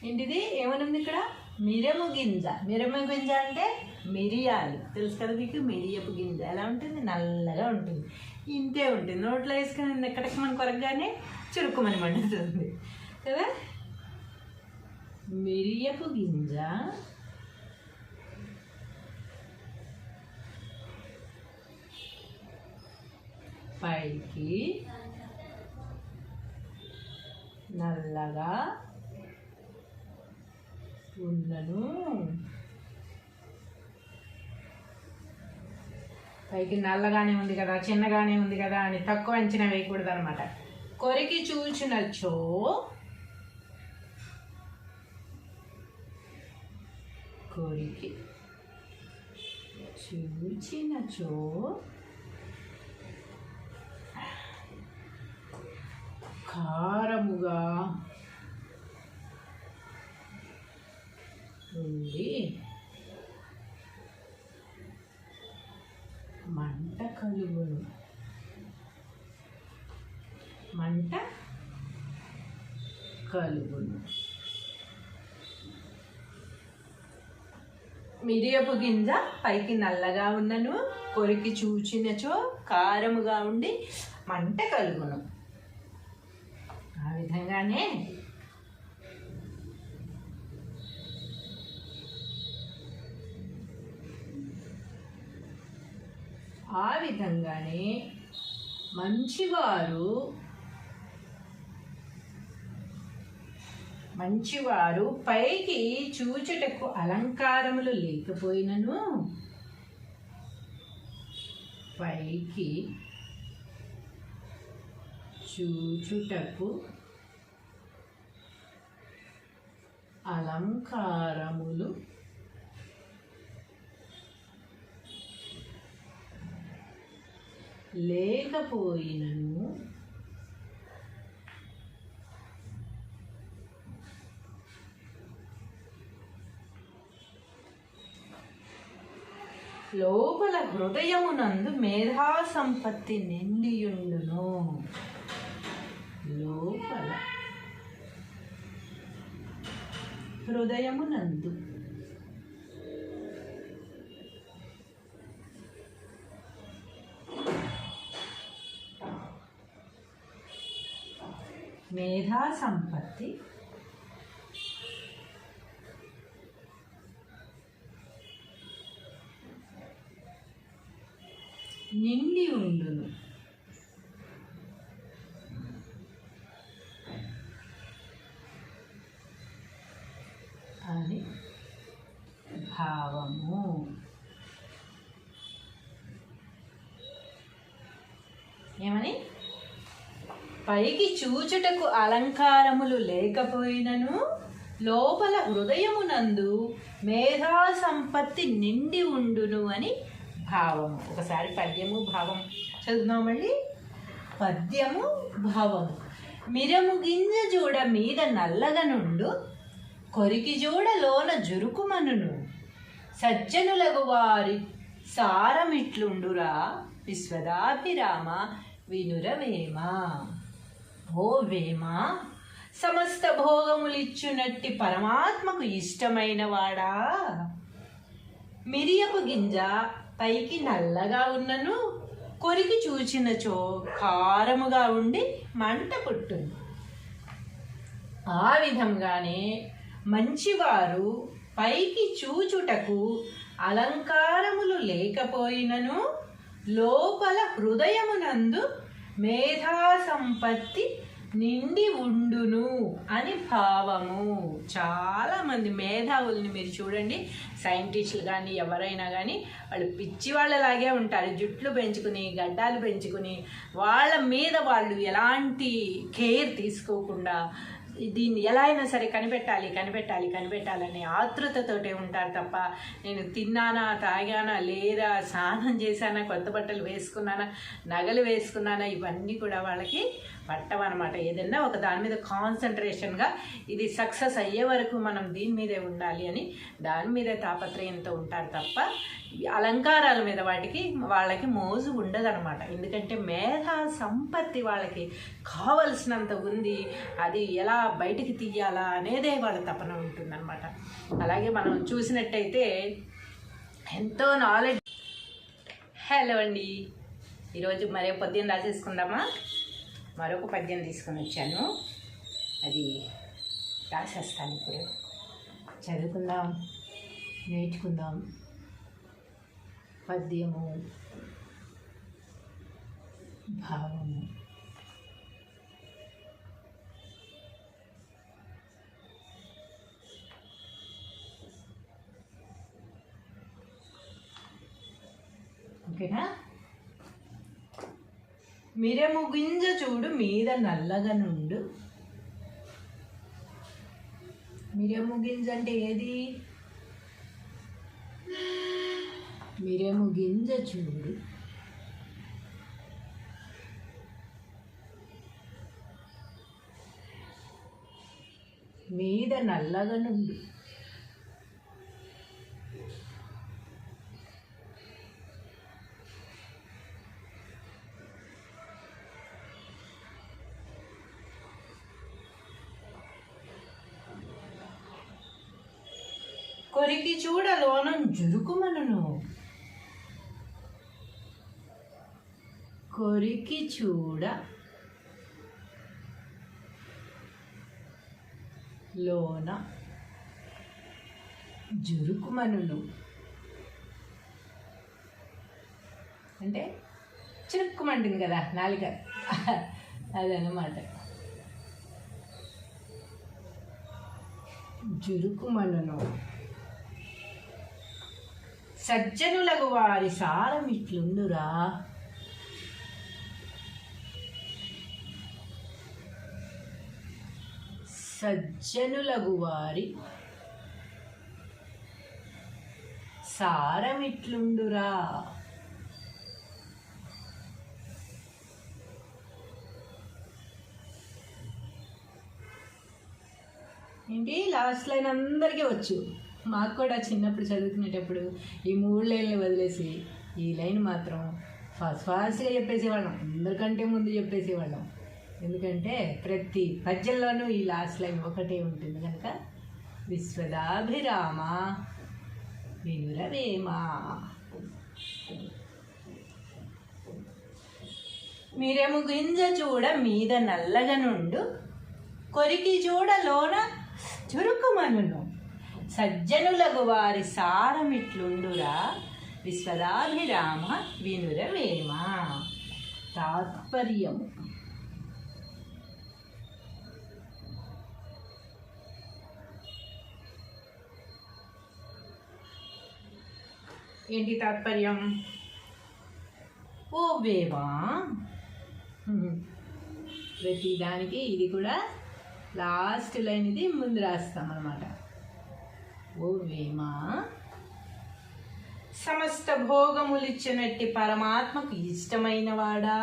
ఏంటిది ఏమనుంది ఇక్కడ? మిరము గింజ. మిరము గింజ అంటే మిరియాలు, తెలుసు కదా మీకు. మిరియపు గింజ ఎలా ఉంటుంది? నల్లగా ఉంటుంది, ఇంతే ఉంటుంది. నోట్లో వేసుకుని ఎక్కడికి మన కొరకగానే చురుకుమని మండుతుంది కదా. మిరియపు గింజ పైకి నల్లగా ఉన్నను. పైకి నల్లగానే ఉంది కదా, చిన్నగానే ఉంది కదా అని తక్కువ అంచనా వేయకూడదు అనమాట. కొరికి చూచినచో కొరికి చూచినచో కారముగా ఉండి మంట కలుగును. మంట కలుగును. మిరియపు గింజ పైకి నల్లగా ఉన్నను, కొరికి చూచినచో కారముగా ఉండి మంట కలుగును. ఆ విధంగానే మంచివారు పైకి చూచుటకు అలంకారములు లేకపోయినను, పైకి చూచుటకు అలంకారములు లేకపోయినను లోపల హృదయమునందు మేధా సంపత్తి నిండియుండును. లోపల హృదయమునందు మేధా సంపత్తి నిండి ఉండును అని భావము. ఏమని? పైకి చూచుటకు అలంకారములు లేకపోయినను లోపల హృదయమునందు మేధా సంపత్తి నిండి ఉండును అని భావము. ఒకసారి పద్యము భావం చదువుదామండి. పద్యము భావము. మిరము గింజ జూడ మీద నల్లగనుండు, కొరికి జూడ లోన జురుకుమనును, సజ్జనులగు వారి సారమిట్లుండురా విశ్వదాభిరామ వినురవేమ. ఓ వేమ, సమస్త భోగములిచ్చునట్టి పరమాత్మకు ఇష్టమైన వాడా, మిరియపు గింజ పైకి నల్లగా ఉన్నను, కొరికి చూచినచో కారముగా ఉండి మంట పుట్టును. ఆ విధంగానే మంచివారు పైకి చూచుటకు అలంకారములు లేకపోయినను లోపల హృదయమునందు మేధా సంపత్తి నిండి ఉండును అని భావము. చాలామంది మేధావుల్ని మీరు చూడండి, సైంటిస్టులు కానీ ఎవరైనా కానీ వాళ్ళు పిచ్చి వాళ్ళలాగే ఉంటారు. జుట్లు పెంచుకుని గడ్డాలు పెంచుకుని వాళ్ళ మీద వాళ్ళు ఎలాంటి కేర్ తీసుకోకుండా దీన్ని ఎలా అయినా సరే కనిపెట్టాలని ఆతృతతోటే ఉంటారు తప్ప నేను తిన్నానా, తాగానా, లేదా స్నానం చేశానా, కొత్త బట్టలు వేసుకున్నానా, నగలు వేసుకున్నానా, ఇవన్నీ కూడా వాళ్ళకి పట్టవన్నమాట. ఏదన్నా ఒక దాని మీద కాన్సన్ట్రేషన్గా ఇది సక్సెస్ అయ్యే వరకు మనం దీని మీదే ఉండాలి అని దాని మీదే తాపత్రయంతో ఉంటారు తప్ప అలంకారాల మీద వాళ్ళకి మోజు ఉండదన్నమాట. ఎందుకంటే మేధా సంపత్తి వాళ్ళకి కావలసినంత ఉంది, అది ఎలా బయటికి తీయాలా అనేదే వాళ్ళ తపన ఉంటుందన్నమాట. అలాగే మనం చూసినట్టయితే ఎంతో నాలెడ్జ్. హలో అండి, ఈరోజు మరో పద్యం రాసేసుకుందామా? మరొక పద్యం తీసుకొని వచ్చాను, అది రాసేస్తాను. ఇప్పుడు చదువుకుందాం, నేర్చుకుందాం. పద్యము, భావము. ఓకేనా? మిరము గింజ చూడు మీద నల్లగా నుండు. మిరము గింజ అంటే ఏది? మిరము గింజ చూడు మీద నల్లగా నుండు. కొరికి చూడ లోనం జురుకుమనును. కొరికి చూడ లోన జురుకుమనును అంటే చిరుక్కుమంటుంది కదా నాలుక, అదన్నమాట. జురుకుమనును. సజ్జనులకు వారి సారం ఇట్లుండురా. సజ్జనులకు వారి సారం ఇట్లుండురా. ఏంటి లాస్ట్ లైన్ అందరికీ వచ్చు. మాకు కూడా చిన్నప్పుడు చదువుకునేటప్పుడు ఈ 3 లైన్లు వదిలేసి ఈ లైన్ మాత్రం ఫాస్ట్గా చెప్పేసేవాళ్ళం, అందరికంటే ముందు చెప్పేసేవాళ్ళం. ఎందుకంటే ప్రతి పద్యంలోనూ ఈ లాస్ట్ లైన్ ఒకటే ఉంటుంది కనుక. విశ్వదాభిరామ వినురవేమ. మిరము గింజ చూడ మీద నల్లగా నుండు. కొరికి చూడ లోన చురుకుమనును. సజ్జనులకు వారి సారమిట్లుండురా. విశ్వదాభిరామ వినురవేమ. తాత్పర్యము. ఏంటి తాత్పర్యం? ఓ వేమా. ప్రతి దానికి ఇది కూడా లాస్ట్ లైన్ ఇది ముందు రాస్తాం అన్నమాట. ఓ వేమా, సమస్త భోగములిచ్చినట్టి పరమాత్మకు ఇష్టమైన వాడా.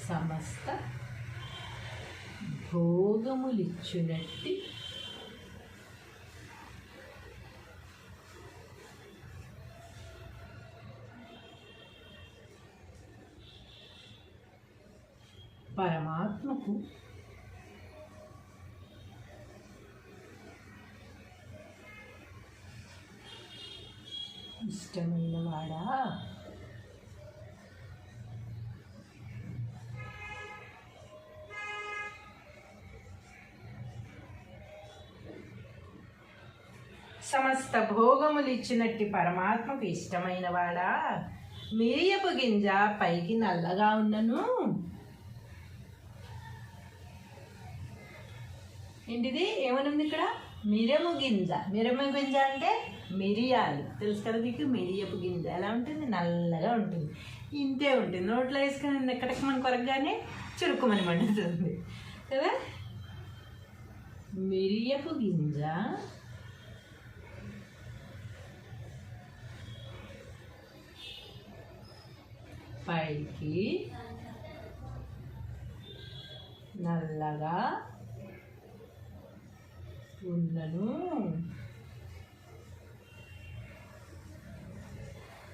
సమస్త భోగములిచ్చినట్టి పరమాత్మకు ఇష్టమైన వాడా. సమస్త భోగములు ఇచ్చినట్టి పరమాత్మకు ఇష్టమైన వాడా. మిరియపు గింజ పైకి నల్లగా ఉన్నను. ఏంటిది ఏమనుంది ఇక్కడ? మిరము గింజ. మిరము గింజ అంటే మిరియాలు తెలుసు కదా మీకు. మిరియపు గింజ ఎలా ఉంటుంది? నల్లగా ఉంటుంది. ఇంతే ఉంటుంది. నోట్లో వేసుకొని ఎక్కడికి మన కొరకగానే చురుకుమని మండుతుంది కదా. మిరియపు గింజ పైకి నల్లగా ఉన్నను.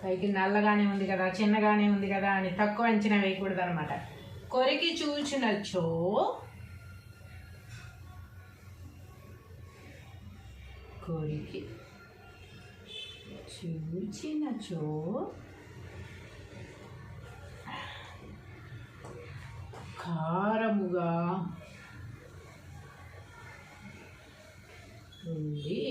పైకి నల్లగానే ఉంది కదా, చిన్నగానే ఉంది కదా అని తక్కువ అంచనా వేయకూడదు అనమాట. కొరికి చూచినచో కారముగా ఉండి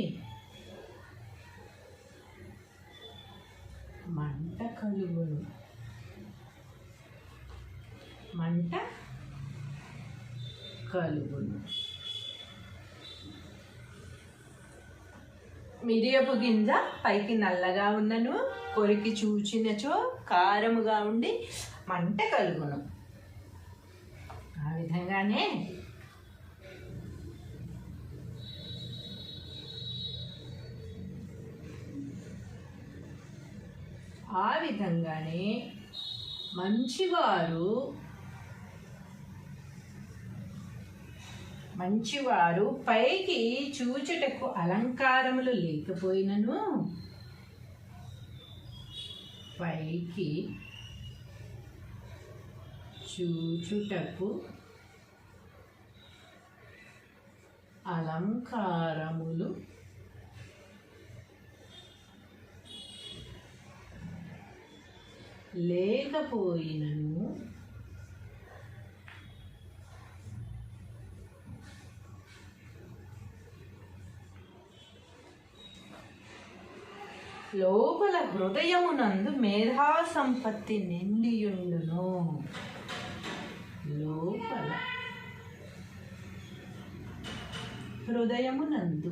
మంట కలుగును. మిరియపు గింజ పైకి నల్లగా ఉన్నను, కొరికి చూచినచో కారముగా ఉండి మంట కలుగును. ఆ విధంగానే మంచివారు పైకి చూచుటకు అలంకారములు లేకపోయినను లోపల హృదయమునందు మేధా సంపత్తి నిండియుండును. లోపల హృదయమునందు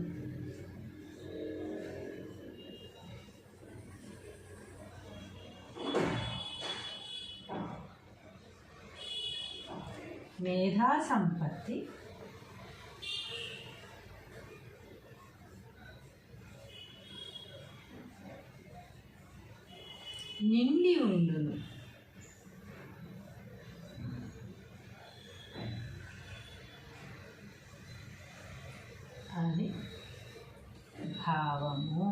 మేధా సంపత్తి నిండి ఉండును అని భావము.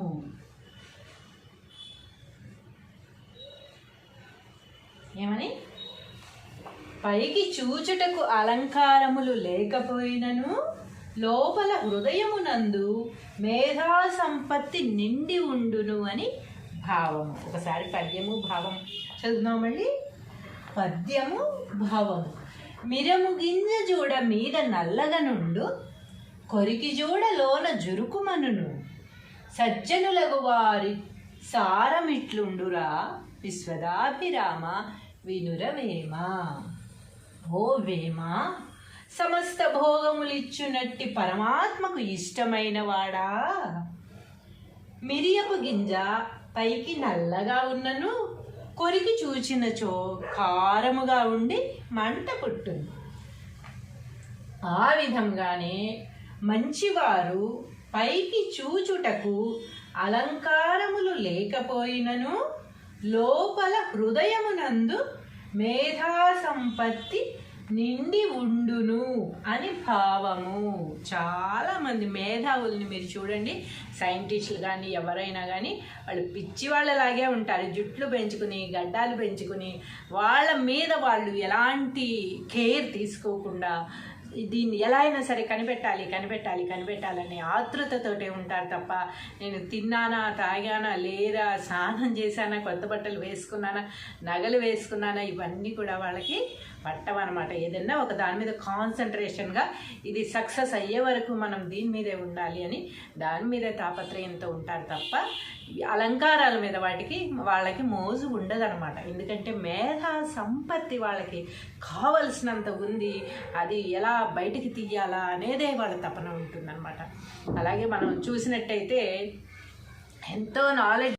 ఏమని? పైకి చూచుటకు అలంకారములు లేకపోయినను లోపల హృదయమునందు మేధా సంపత్తి నిండి ఉండును అని భావము. ఒకసారి పద్యము భావం చదువుదాం మళ్ళీ. పద్యము భావము. మిరము గింజ జూడ మీద నల్లగనుండు, కొరికి జూడ లోన జురుకుమనును. సజ్జనులగు వారి సారమిట్లుండురా, విశ్వదాభిరామ వినురవేమ. ఓ వేమ, సమస్త భోగములిచ్చునట్టి పరమాత్మకు ఇష్టమైన వాడా, మిరియపు గింజ పైకి నల్లగా ఉన్నను, కొరికి చూచినచో కారముగా ఉండి మంట పుట్టును. ఆ విధంగానే మంచివారు పైకి చూచుటకు అలంకారములు లేకపోయినను లోపల హృదయమునందు మేధా సంపత్తి నిండి ఉండును అని భావము. చాలామంది మేధావుల్ని మీరు చూడండి, సైంటిస్టులు కానీ ఎవరైనా కానీ వాళ్ళు పిచ్చి వాళ్ళలాగే ఉంటారు. జుట్లు పెంచుకుని గడ్డాలు పెంచుకుని వాళ్ళ మీద వాళ్ళు ఎలాంటి కేర్ తీసుకోకుండా దీన్ని ఎలా అయినా సరే కనిపెట్టాలని ఆతృతతోటే ఉంటారు తప్ప నేను తిన్నానా, తాగానా, లేదా స్నానం చేశానా, కొత్త బట్టలు వేసుకున్నానా, నగలు వేసుకున్నానా, ఇవన్నీ కూడా వాళ్ళకి పట్టవన్నమాట. ఏదైనా ఒక దాని మీద కాన్సన్ట్రేషన్గా ఇది సక్సెస్ అయ్యే వరకు మనం దీని మీదే ఉండాలి అని దాని మీదే తాపత్రయంతో ఉంటారు తప్ప అలంకారాల మీద వాళ్ళకి మోజు ఉండదన్నమాట. ఎందుకంటే మేధా సంపత్తి వాళ్ళకి కావలసినంత ఉంది, అది ఎలా బయటికి తీయాలా అనేదే వాళ్ళ తపన ఉంటుందన్నమాట. అలాగే మనం చూసినట్టయితే ఎంతో నాలెడ్జ్